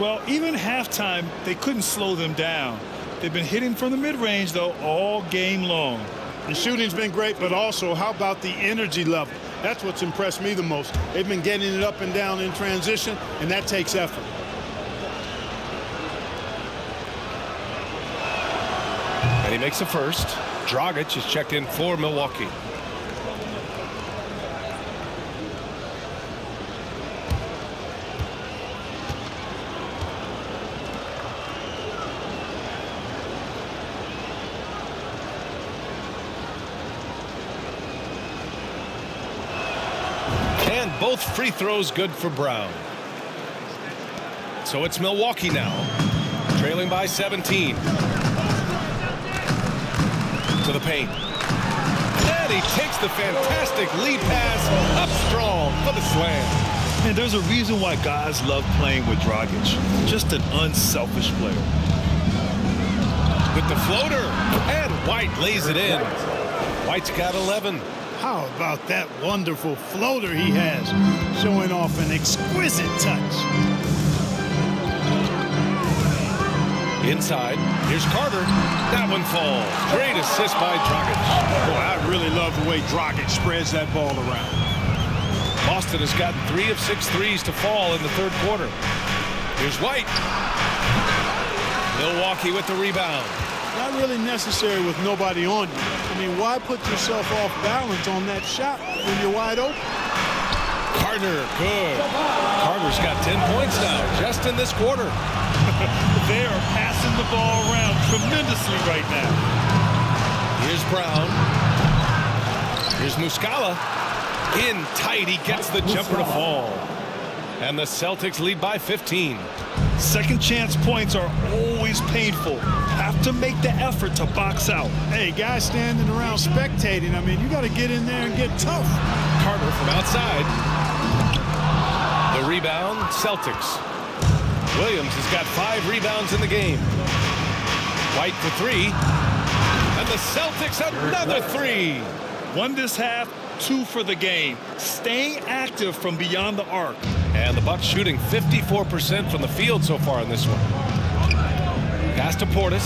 Well, even halftime, they couldn't slow them down. They've been hitting from the mid-range, though, all game long. The shooting's been great, but also how about the energy level? That's what's impressed me the most. They've been getting it up and down in transition, and that takes effort. And he makes a first. Dragic is checked in for Milwaukee. And both free throws good for Brown. So it's Milwaukee now, trailing by 17. To the paint. And he takes the fantastic lead pass up strong for the slam. And there's a reason why guys love playing with Dragic. Just an unselfish player. With the floater, and White lays it in. White's got 11. How about that wonderful floater he has, showing off an exquisite touch. Inside, here's Carter. That one falls. Great assist by Dragic. Boy, I really love the way Dragic spreads that ball around. Boston has gotten 3 of 6 threes to fall in the third quarter. Here's White. Milwaukee with the rebound. Not really necessary with nobody on you. I mean, why put yourself off balance on that shot when you're wide open? Carter, good. Carter's got 10 points now, just in this quarter. They are passing the ball around tremendously right now. Here's Brown. Here's Muscala. In tight, he gets the jumper to fall. And the Celtics lead by 15. Second chance points are always painful. Have to make the effort to box out. Hey, guys standing around spectating, I mean, you got to get in there and get tough. Carter from outside. The rebound, Celtics. Williams has got 5 rebounds in the game. White for 3. And the Celtics another 3. 1 this half, 2 for the game. Staying active from beyond the arc. And the Bucks shooting 54% from the field so far in this one. Pass to Portis.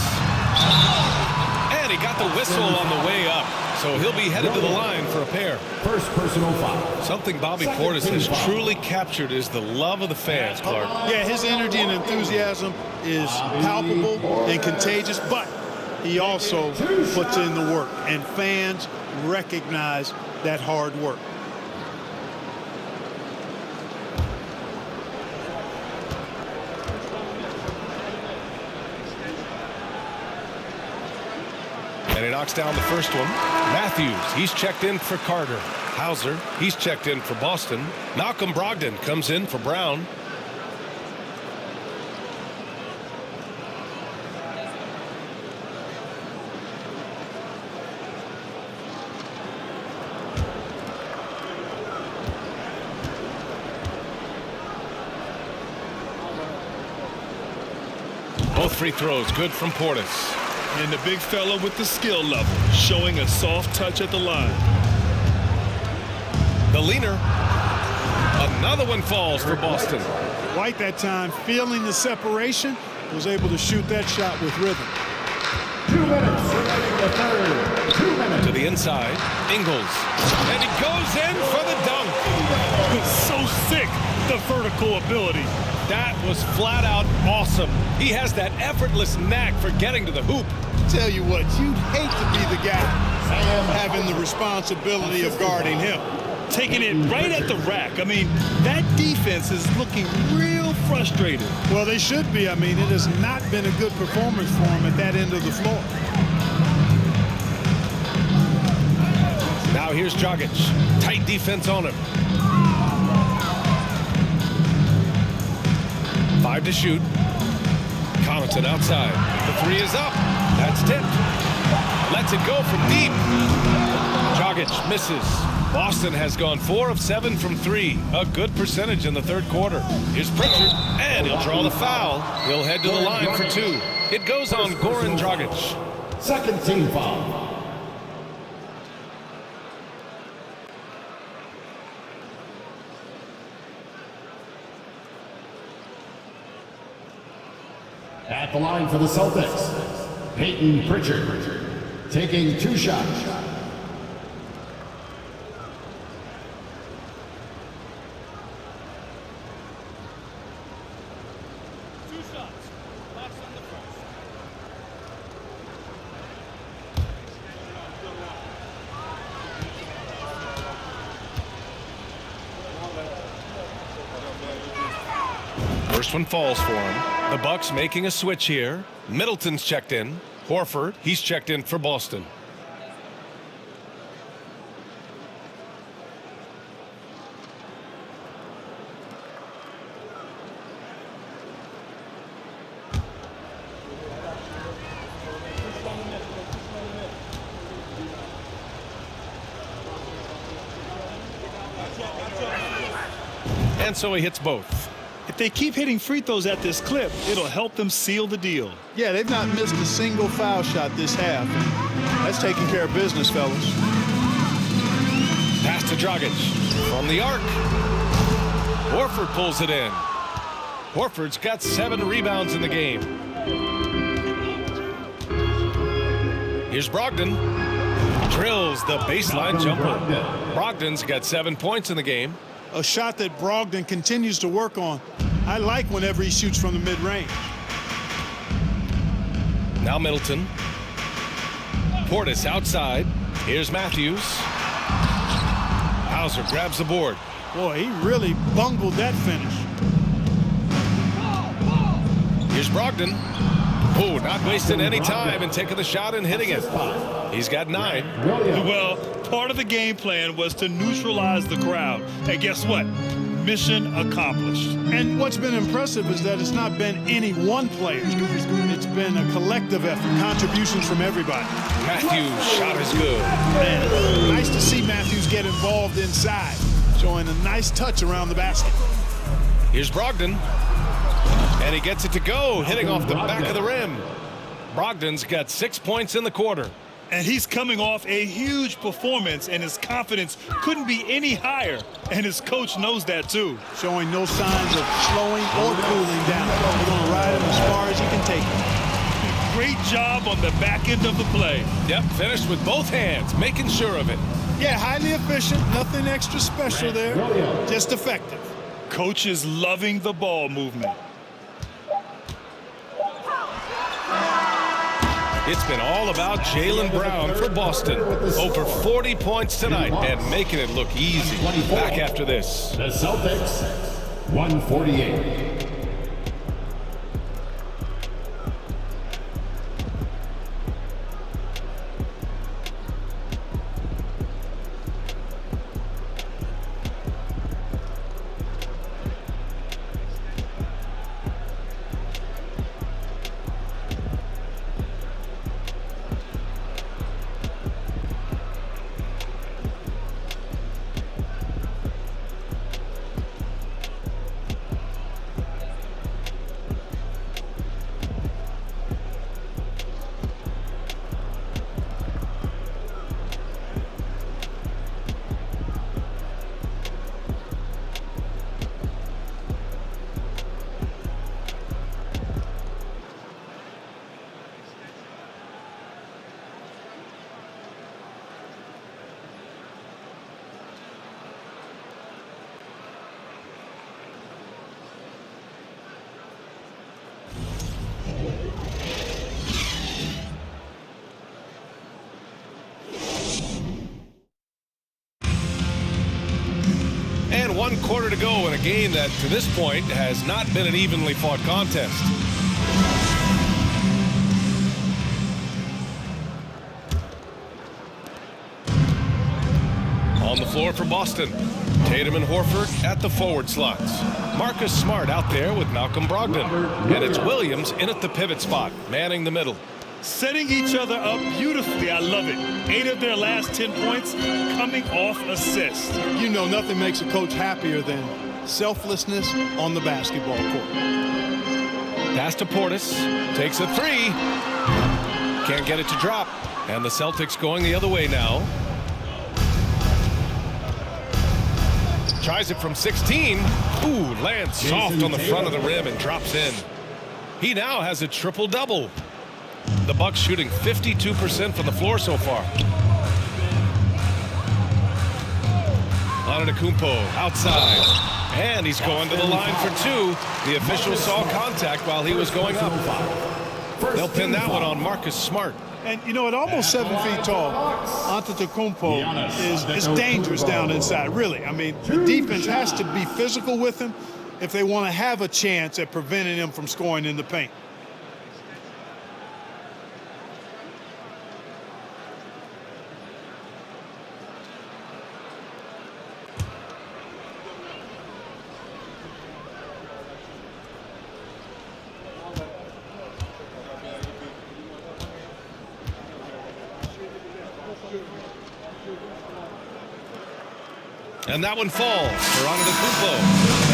And he got the whistle on the way up. So he'll be headed to the line for a pair. First personal foul. Something Bobby Portis has truly captured is the love of the fans, Clark. Yeah, his energy and enthusiasm is palpable and contagious, but he also puts in the work, and fans recognize that hard work. And he knocks down the first one. Matthews, he's checked in for Carter. Hauser, he's checked in for Boston. Malcolm Brogdon comes in for Brown. Both free throws good from Portis. And the big fella with the skill level, showing a soft touch at the line. The leaner. Another one falls for Boston. White that time, feeling the separation, was able to shoot that shot with rhythm. 2 minutes remaining in the third. 2 minutes. To the inside, Ingles. And he goes in for the dunk. So sick, the vertical ability. That was flat out awesome. He has that effortless knack for getting to the hoop. Tell you what, you'd hate to be the guy having the responsibility of guarding him. Taking it right at the rack. I mean, that defense is looking real frustrated. Well, they should be. I mean, it has not been a good performance for him at that end of the floor. Now here's Dragic. Tight defense on him. 5 to shoot. Connaughton outside. The 3 is up. That's tipped. Lets it go from deep. Dragic misses. Boston has gone 4 of 7 from 3. A good percentage in the third quarter. Here's Pritchard, and he'll draw the foul. He'll head to the line for 2. It goes on Goran Dragic. Second team foul. At the line for the Celtics, Peyton Pritchard, taking 2 shots. First one falls for him. The Bucks making a switch here. Middleton's checked in. Horford, he's checked in for Boston. And so he hits both. If they keep hitting free throws at this clip, it'll help them seal the deal. Yeah, they've not missed a single foul shot this half. That's taking care of business, fellas. Pass to Dragic from the arc. Horford pulls it in. Horford's got 7 rebounds in the game. Here's Brogdon. Drills the baseline jumper. Brogdon's got 7 points in the game. A shot that Brogdon continues to work on. I like whenever he shoots from the mid-range. Now Middleton. Portis outside. Here's Matthews. Hauser grabs the board. Boy, he really bungled that finish. Here's Brogdon. Oh, not wasting any time and taking the shot and hitting it. He's got 9. Well, part of the game plan was to neutralize the crowd. And guess what? Mission accomplished. And what's been impressive is that it's not been any one player. It's been a collective effort, contributions from everybody. Matthews' shot is good. Man, nice to see Matthews get involved inside, showing a nice touch around the basket. Here's Brogdon. And he gets it to go, hitting off the back of the rim. Brogdon's got 6 points in the quarter. And he's coming off a huge performance, and his confidence couldn't be any higher. And his coach knows that, too. Showing no signs of slowing or cooling down. They're going to ride him as far as he can take him. Great job on the back end of the play. Yep, finished with both hands, making sure of it. Yeah, highly efficient. Nothing extra special there. Just effective. Coach is loving the ball movement. It's been all about Jaylen Brown for Boston. Over 40 points tonight and making it look easy. Back after this. The Celtics, 148. And 1 quarter to go in a game that, to this point, has not been an evenly fought contest. On the floor for Boston, Tatum and Horford at the forward slots. Marcus Smart out there with Malcolm Brogdon. And it's Williams in at the pivot spot, manning the middle. setting each other up beautifully. I love it. 8 of their last 10 points coming off assists. You know, nothing makes a coach happier than selflessness on the basketball court. Pass to Portis. Takes a 3. Can't get it to drop. And the Celtics going the other way now. Tries it from 16. Ooh, lands soft on the front of the rim and drops in. He now has a triple-double. The Bucks shooting 52% from the floor so far. Antetokounmpo outside. And he's going to the line for 2. The official saw contact while he was going up. They'll pin that one on Marcus Smart. And, you know, at almost 7 feet tall, Antetokounmpo is dangerous down inside, really. I mean, the defense has to be physical with him if they want to have a chance at preventing him from scoring in the paint. And that one falls for Antetokounmpo.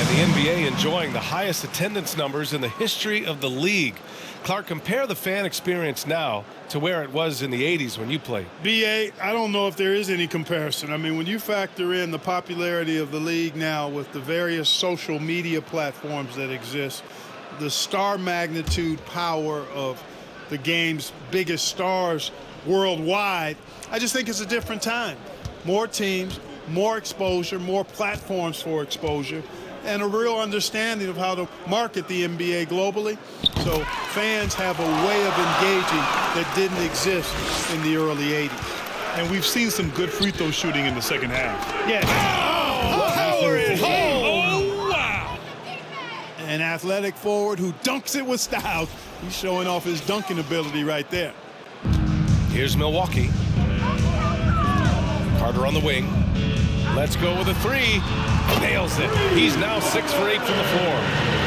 And the NBA enjoying the highest attendance numbers in the history of the league. Clark, compare the fan experience now to where it was in the 80s when you played. B.A., I don't know if there is any comparison. I mean, when you factor in the popularity of the league now with the various social media platforms that exist, the star magnitude power of the game's biggest stars worldwide, I just think it's a different time. More teams, more exposure, more platforms for exposure, and a real understanding of how to market the NBA globally. So fans have a way of engaging that didn't exist in the early 80s. And we've seen some good free throw shooting in the second half. Yeah. Power it home! Oh, wow! An athletic forward who dunks it with style. He's showing off his dunking ability right there. Here's Milwaukee. Carter on the wing. Let's go with a 3. Nails it. He's now 6 for 8 from the floor.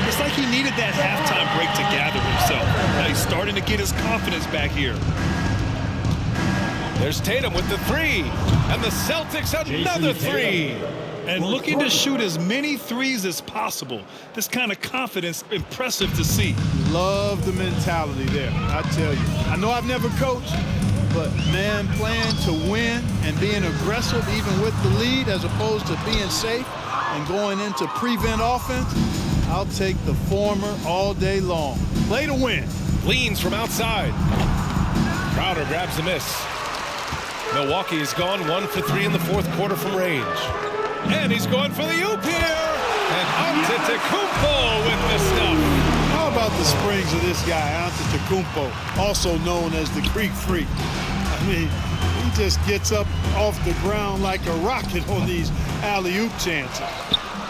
It's like he needed that halftime break to gather himself. Now he's starting to get his confidence back here. There's Tatum with the 3. And the Celtics another 3. And looking to shoot as many threes as possible. This kind of confidence, impressive to see. Love the mentality there, I tell you. I know I've never coached, but, man, playing to win and being aggressive even with the lead as opposed to being safe and going into prevent offense, I'll take the former all day long. Play to win. Leans from outside. Crowder grabs the miss. Milwaukee has gone 1 for 3 in the fourth quarter from range. And he's going for the oop here. And Antetokounmpo with the stuff. How about the springs of this guy, Antetokounmpo, also known as the Greek Freak? I mean, he just gets up off the ground like a rocket on these alley-oop chances.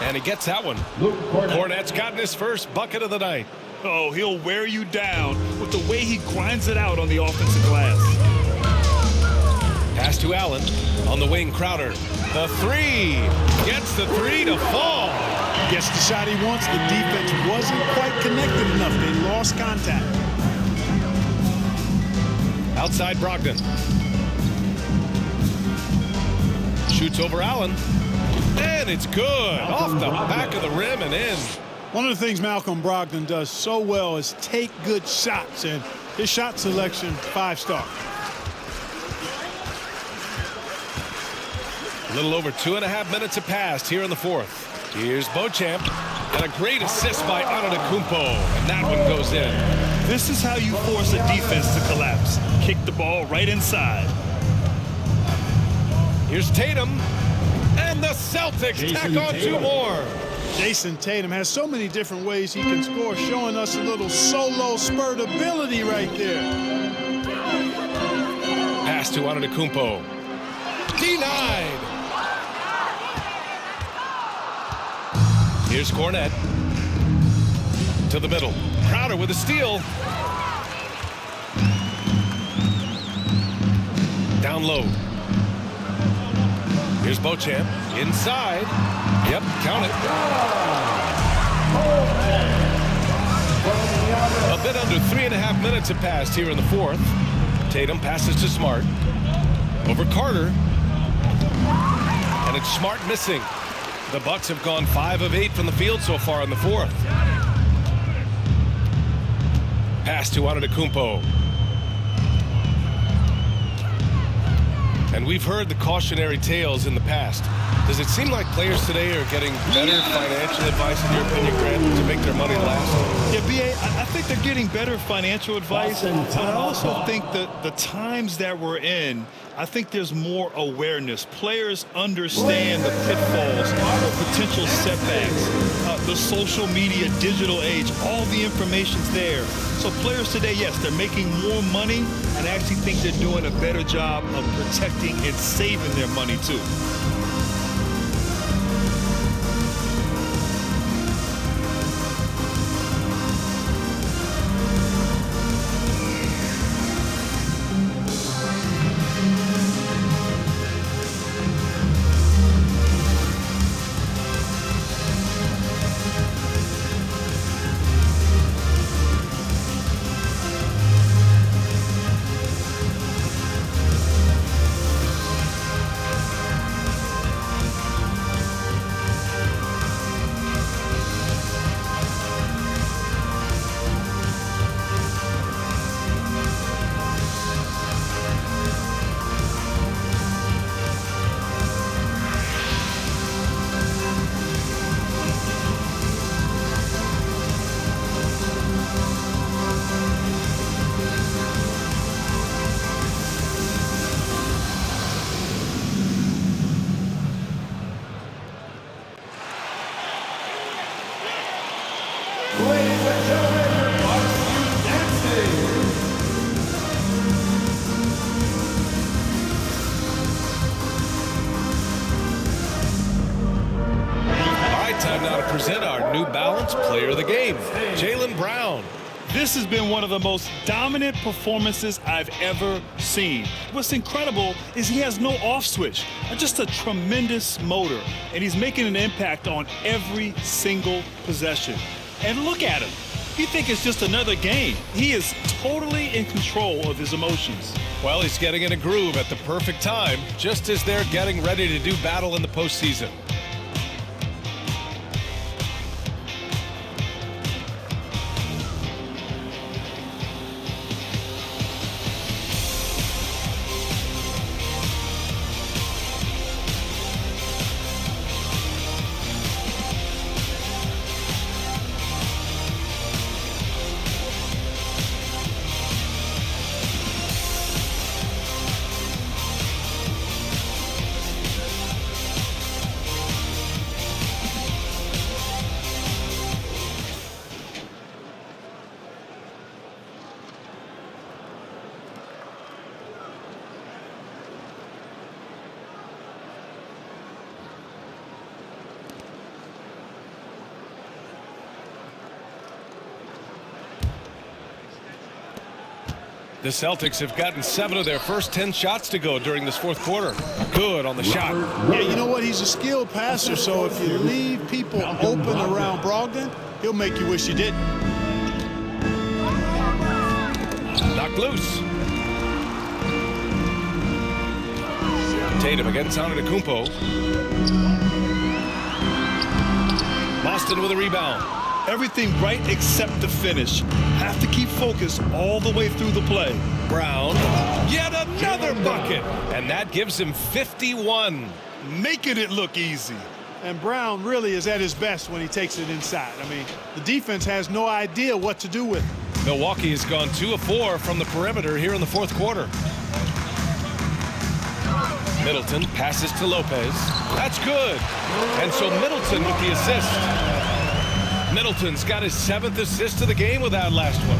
And he gets that one. Cornette's gotten his first bucket of the night. Oh, he'll wear you down with the way he grinds it out on the offensive glass. Pass to Allen. On the wing, Crowder. The 3. Gets the 3 to fall. Gets the shot he wants. The defense wasn't quite connected enough. They lost contact. Outside Brogdon. Shoots over Allen. And it's good. Off the back of the rim and in. One of the things Malcolm Brogdon does so well is take good shots. And his shot selection, 5-star. A little over 2.5 minutes have passed here in the fourth. Here's Beauchamp. And a great assist by Antetokounmpo. And that one goes in. This is how you force a defense to collapse. Kick the ball right inside. Here's Tatum. And the Celtics tack on 2 more. Jayson Tatum has so many different ways he can score, showing us a little solo spurt ability right there. Pass to Antetokounmpo. Denied. Here's Cornette. To the middle. Crowder with a steal. Down low. Here's Beauchamp. Inside. Yep, count it. A A bit under 3.5 minutes have passed here in the fourth. Tatum passes to Smart. Over Carter. And it's Smart missing. The Bucks have gone 5 of 8 from the field so far in the fourth. Pass to Antetokounmpo. And we've heard the cautionary tales in the past. Does it seem like players today are getting better financial advice, in your opinion, Grant, to make their money last? Yeah, B.A., I think they're getting better financial advice, but I also think that the times that we're in, I think there's more awareness. Players understand the pitfalls, the potential setbacks, the social media, digital age, all the information's there. So players today, yes, they're making more money, and I actually think they're doing a better job of protecting and saving their money, too. Present our New Balance Player of the Game, Jaylen Brown. This has been one of the most dominant performances I've ever seen. What's incredible is he has no off switch, just a tremendous motor, and he's making an impact on every single possession. And look at him. You think it's just another game. He is totally in control of his emotions. Well, he's getting in a groove at the perfect time, just as they're getting ready to do battle in the postseason. The Celtics have gotten 7 of their first 10 shots to go during this fourth quarter. Good on the shot. Yeah, you know what? He's a skilled passer, so if you leave people open around Brogdon, he'll make you wish you didn't. Knocked loose. Tatum against Antetokounmpo. Boston with a rebound. Everything right except the finish. Have to keep focused all the way through the play. Brown, yet another bucket. And that gives him 51. Making it look easy. And Brown really is at his best when he takes it inside. I mean, the defense has no idea what to do with it. Milwaukee has gone 2 of 4 from the perimeter here in the fourth quarter. Middleton passes to Lopez. That's good. And so Middleton with the assist. Middleton's got his 7th assist of the game with that last one.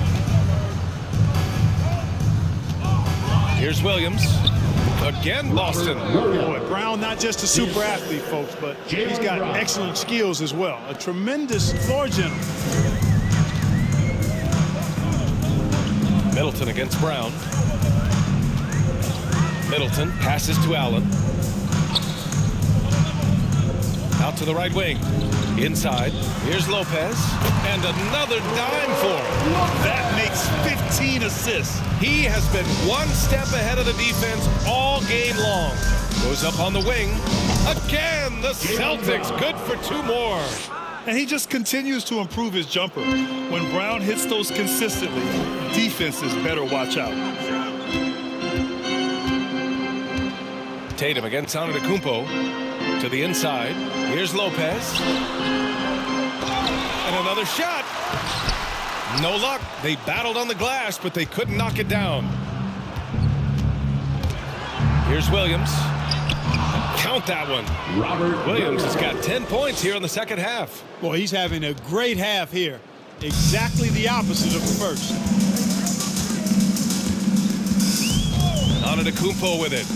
Here's Williams. Again, Boston. Boy, Brown not just a super athlete, folks, but he's got excellent skills as well. A tremendous floor general. Middleton against Brown. Middleton passes to Allen. Out to the right wing. Inside, here's Lopez, and another dime for him. That makes 15 assists. He has been one step ahead of the defense all game long. Goes up on the wing. Again, the Celtics good for 2 more. And he just continues to improve his jumper. When Brown hits those consistently, defenses better watch out. Tatum against Antetokounmpo to the inside. Here's Lopez. And another shot. No luck. They battled on the glass, but they couldn't knock it down. Here's Williams. Count that one. Williams has got 10 points here in the second half. Boy, he's having a great half here. Exactly the opposite of the first. Antetokounmpo with it.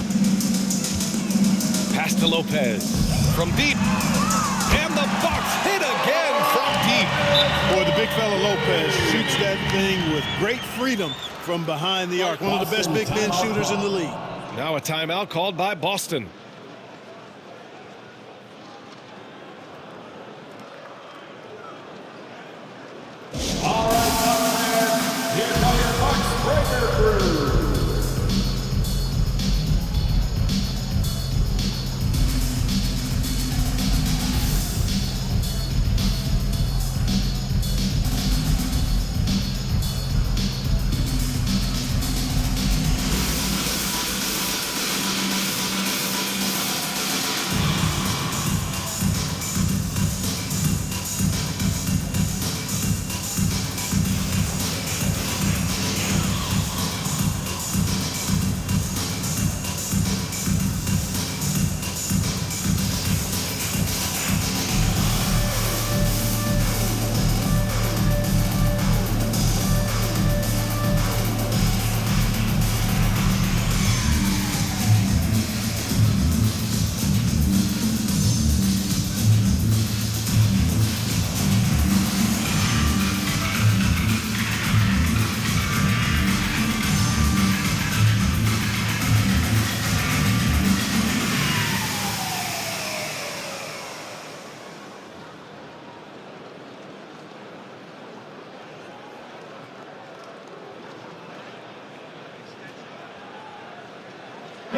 Pass to Lopez from deep. And the Bucks hit again from deep. Boy, the big fella Lopez shoots that thing with great freedom from behind the arc. One of the best big men shooters in the league. Now a timeout called by Boston. All right, here's how your Bucks breaker crew.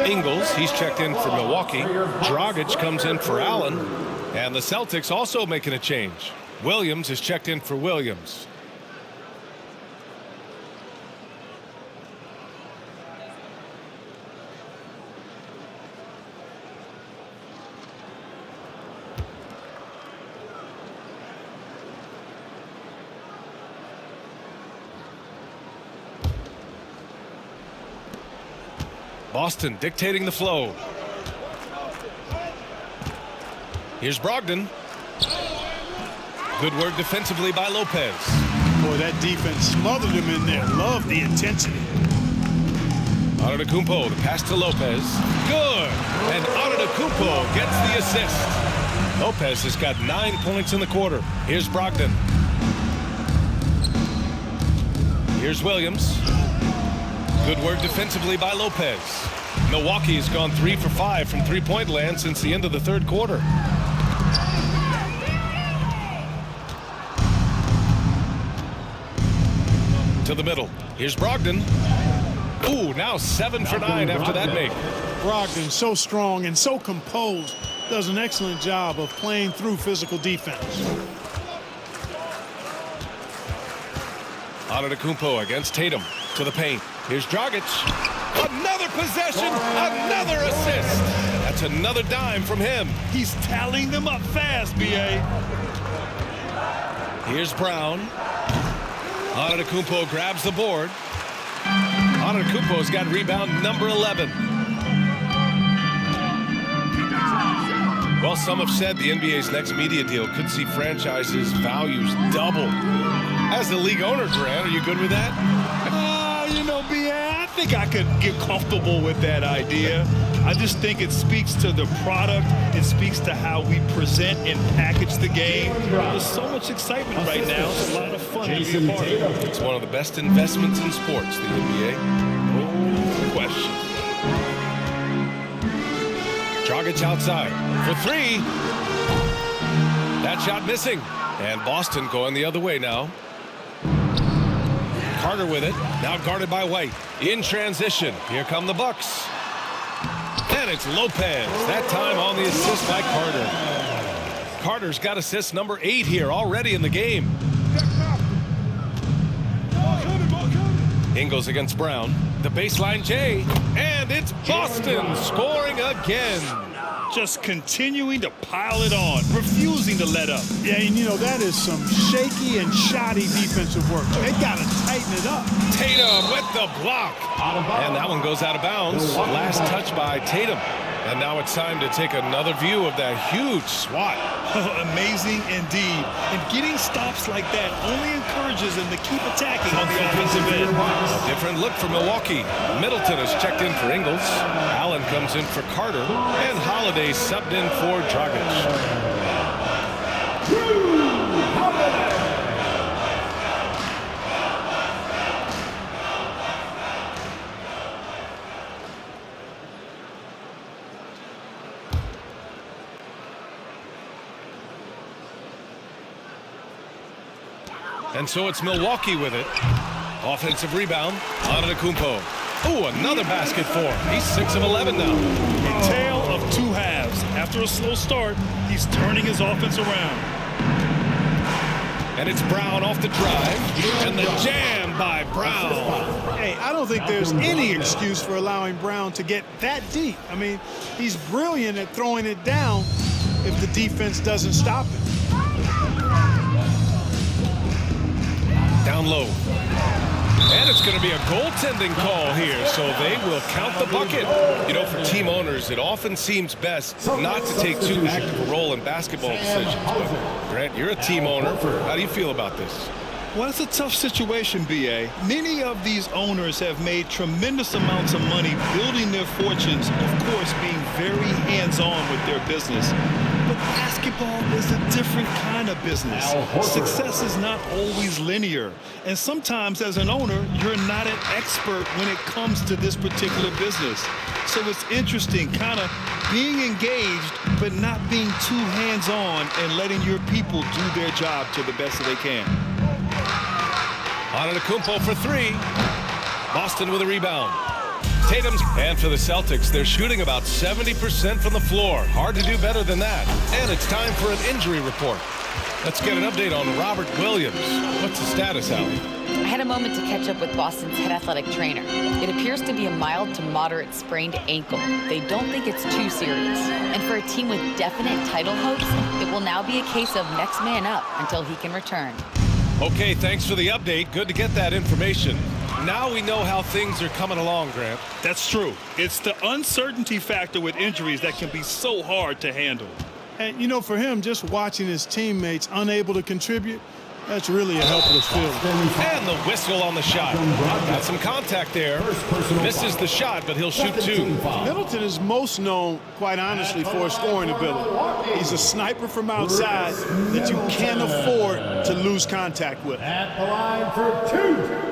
Ingles, he's checked in for Milwaukee. Dragic comes in for Allen. And the Celtics also making a change. Williams is checked in for Williams. Boston dictating the flow. Here's Brogdon. Good work defensively by Lopez. Boy, that defense smothered him in there. Love the intensity. Antetokounmpo, the pass to Lopez. Good. And Antetokounmpo gets the assist. Lopez has got 9 points in the quarter. Here's Brogdon. Here's Williams. Good work defensively by Lopez. Milwaukee has gone 3 for 5 from three-point land since the end of the third quarter. To the middle. Here's Brogdon. Ooh, now 7 for 9 after that make. Brogdon, so strong and so composed, does an excellent job of playing through physical defense. Antetokounmpo against Tatum. To the paint. Here's Dragic. Another possession, another assist. That's another dime from him. He's tallying them up fast, B.A. Here's Brown. Antetokounmpo grabs the board. Antetokounmpo's got rebound number 11. Well, some have said the NBA's next media deal could see franchises' values double. As the league owner, Grant, are you good with that? You know, B.A., I think I could get comfortable with that idea. I just think it speaks to the product. It speaks to how we present and package the game. There's so much excitement right now. It's a lot of fun to be a part of. It's one of the best investments in sports, the NBA. No question. Dragic outside for 3. That shot missing. And Boston going the other way now. Carter with it. Now guarded by White. In transition. Here come the Bucks. And it's Lopez. That time on the assist by Carter. Carter's got assist number 8 here already in the game. Ingles against Brown. The baseline Jay. And it's Boston scoring again. Just continuing to pile it on, refusing to let up. Yeah, and you know, that is some shaky and shoddy defensive work. They got to tighten it up. Tatum with the block. And that one goes out of bounds. Last touch by Tatum. And now it's time to take another view of that huge swat. Amazing indeed. And getting stops like that only encourages them to keep attacking on the offensive end. A different look for Milwaukee. Middleton has checked in for Ingles. Allen comes in for Carter. And Holiday subbed in for Dragic. And so it's Milwaukee with it. Offensive rebound. Antetokounmpo. Oh, another basket for him. He's 6 of 11 now. A tale of two halves. After a slow start, he's turning his offense around. And it's Brown off the drive. And the jam by Brown. Hey, I don't think there's any excuse for allowing Brown to get that deep. I mean, he's brilliant at throwing it down if the defense doesn't stop him. Down low. And it's going to be a goaltending call here, so they will count the bucket. You know, for team owners, it often seems best not to take too active a role in basketball decisions. But, Grant, you're a team owner. How do you feel about this? Well, it's a tough situation, B.A. Many of these owners have made tremendous amounts of money building their fortunes, of course, being very hands-on with their business. But basketball is a different kind of business. Success is not always linear. And sometimes, as an owner, you're not an expert when it comes to this particular business. So it's interesting, kind of being engaged, but not being too hands-on and letting your people do their job to the best that they can. Antetokounmpo for 3. Boston with a rebound. Tatum's, and for the Celtics, they're shooting about 70% from the floor. Hard to do better than that. And it's time for an injury report. Let's get an update on Robert Williams. What's the status, Allie? I had a moment to catch up with Boston's head athletic trainer. It appears to be a mild to moderate sprained ankle. They don't think it's too serious. And for a team with definite title hopes, it will now be a case of next man up until he can return. Okay, thanks for the update. Good to get that information. Now we know how things are coming along, Grant. That's true. It's the uncertainty factor with injuries that can be so hard to handle. And, you know, for him, just watching his teammates unable to contribute, that's really a helpless feeling. And the whistle on the shot. Got some contact there. Misses the shot, but he'll shoot 2. Middleton is most known, quite honestly, for his scoring ability. He's a sniper from outside that you can't afford to lose contact with. At the line for 2.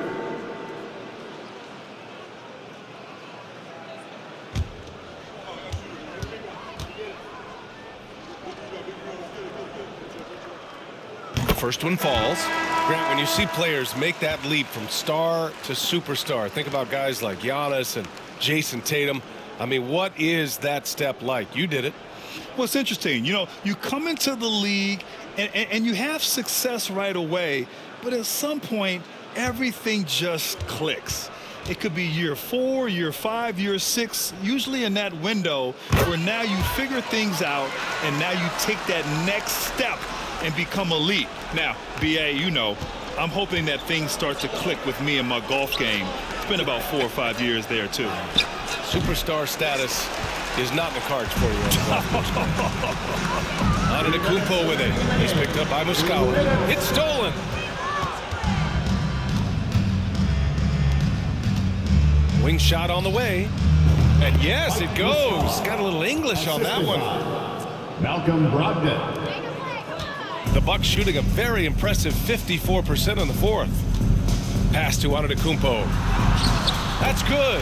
First one falls. Grant, when you see players make that leap from star to superstar, think about guys like Giannis and Jayson Tatum. I mean, what is that step like? You did it. Well, it's interesting. You know, you come into the league and you have success right away, but at some point, everything just clicks. It could be year 4, year 5, year 6, usually in that window where now you figure things out and now you take that next step and become elite. Now, B.A., you know, I'm hoping that things start to click with me in my golf game. It's been about 4 or 5 years there, too. Superstar status is not in the cards for you. Antetokounmpo with it. He's picked up by Muskawa. It's stolen. Wing shot on the way. And yes, it goes. Got a little English on that one. Malcolm Brogdon. The Bucks shooting a very impressive 54% in the 4th. Pass to Antetokounmpo. That's good.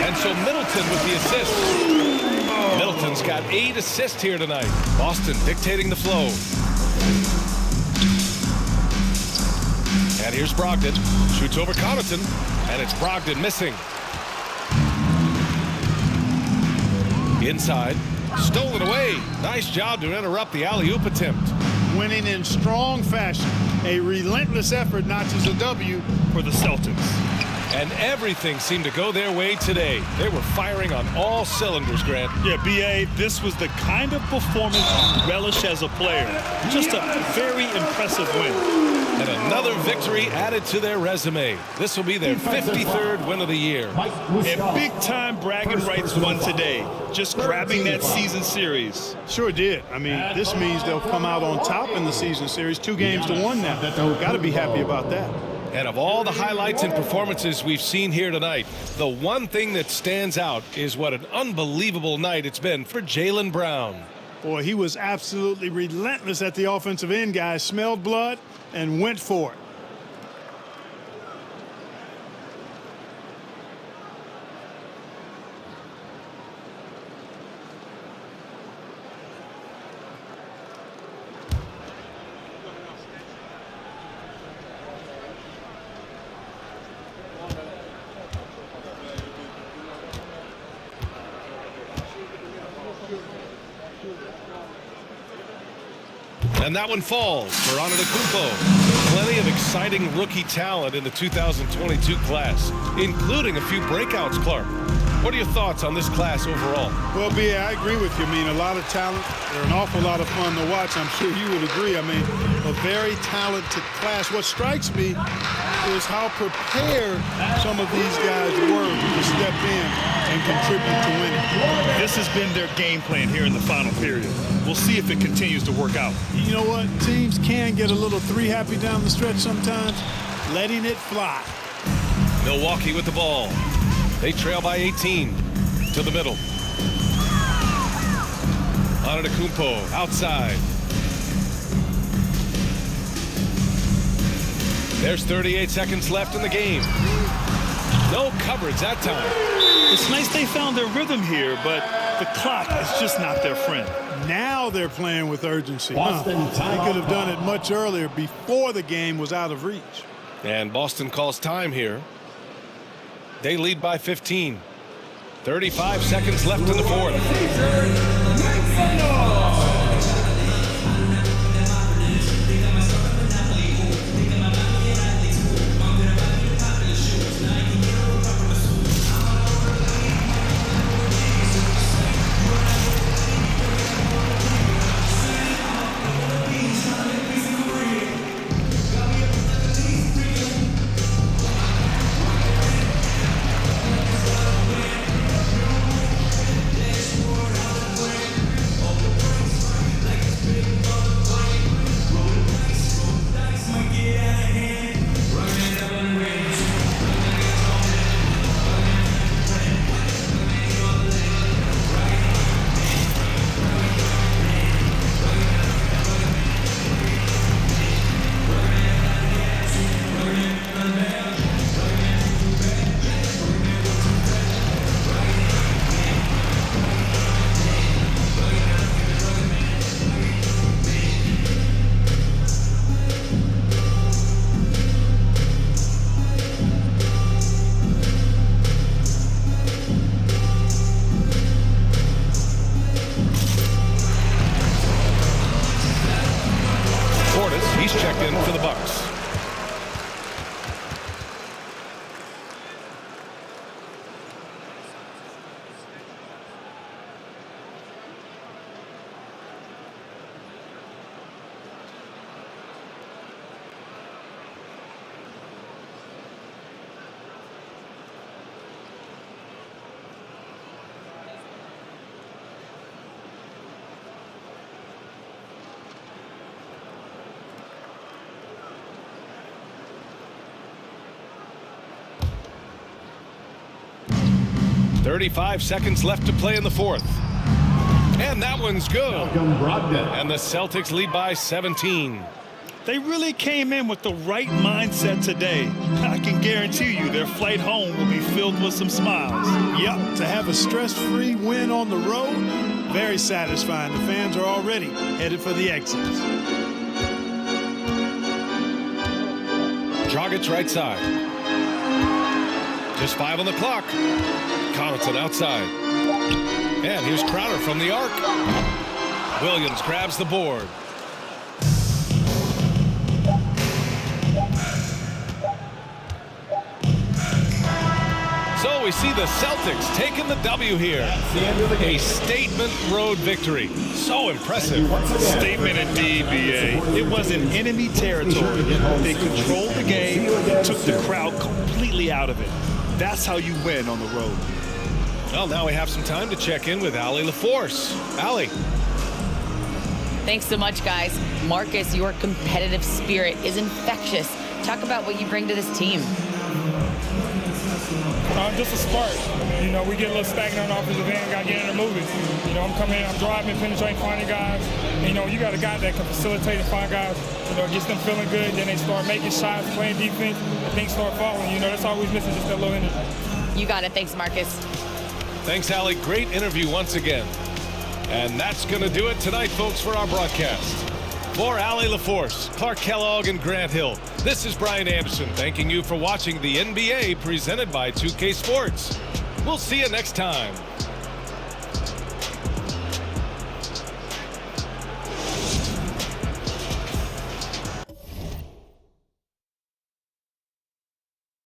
And so Middleton with the assist. Middleton's got 8 assists here tonight. Boston dictating the flow. And here's Brogdon. Shoots over Connaughton. And it's Brogdon missing. Inside. Stolen away. Nice job to interrupt the alley-oop attempt. Winning in strong fashion. A relentless effort notches a W for the Celtics. And everything seemed to go their way today. They were firing on all cylinders, Grant. Yeah, B.A., this was the kind of performance you relish as a player. Just a very impressive win. And another victory added to their resume. This will be their 53rd win of the year. And big-time bragging rights won today. Just grabbing that season series. Sure did. I mean, this means they'll come out on top in the season series. 2 games to 1 now. Got to be happy about that. And of all the highlights and performances we've seen here tonight, the one thing that stands out is what an unbelievable night it's been for Jaylen Brown. Boy, he was absolutely relentless at the offensive end, guys. Smelled blood and went for it. And that one falls for Antetokounmpo. Plenty of exciting rookie talent in the 2022 class, including a few breakouts, Clark. What are your thoughts on this class overall? Well, B.A., I agree with you. I mean, a lot of talent. They're an awful lot of fun to watch. I'm sure you would agree. I mean, a very talented class. What strikes me is how prepared some of these guys were to step in and contribute to winning. This has been their game plan here in the final period. We'll see if it continues to work out. You know what? Teams can get a little three-happy down the stretch sometimes, letting it fly. Milwaukee with the ball. They trail by 18 to the middle. Antetokounmpo outside. There's 38 seconds left in the game. No coverage that time. It's nice they found their rhythm here, but the clock is just not their friend. Now they're playing with urgency. They could have done it much earlier before the game was out of reach. And Boston calls time here. They lead by 15. 35 seconds left in the fourth. He's checked in for the Bucks. .35 seconds left to play in the fourth. And that one's good. And the Celtics lead by 17. They really came in with the right mindset today. I can guarantee you their flight home will be filled with some smiles. Yep, to have a stress-free win on the road, very satisfying. The fans are already headed for the exits. Dragic right side. Just 5 on the clock. Connaughton outside. And here's Crowder from the arc. Williams grabs the board. So we see the Celtics taking the W here. A statement road victory. So impressive. Statement indeed, B.A. It was in enemy territory. They controlled the game, took the crowd completely out of it. That's how you win on the road. Well, now we have some time to check in with Allie LaForce. Allie. Thanks so much, guys. Marcus, your competitive spirit is infectious. Talk about what you bring to this team. Just a spark. You know, we get a little stagnant on offensive end, got to get in the moving. You know, I'm coming in, I'm driving, penetrating, finding guys. And, you know, you got a guy that can facilitate and find guys. You know, gets them feeling good. Then they start making shots, playing defense, and things start falling. You know, that's always missing, just that little energy. You got it. Thanks, Marcus. Thanks, Allie. Great interview once again. And that's going to do it tonight, folks, for our broadcast. For Allie LaForce, Clark Kellogg, and Grant Hill, this is Brian Anderson thanking you for watching the NBA presented by 2K Sports. We'll see you next time.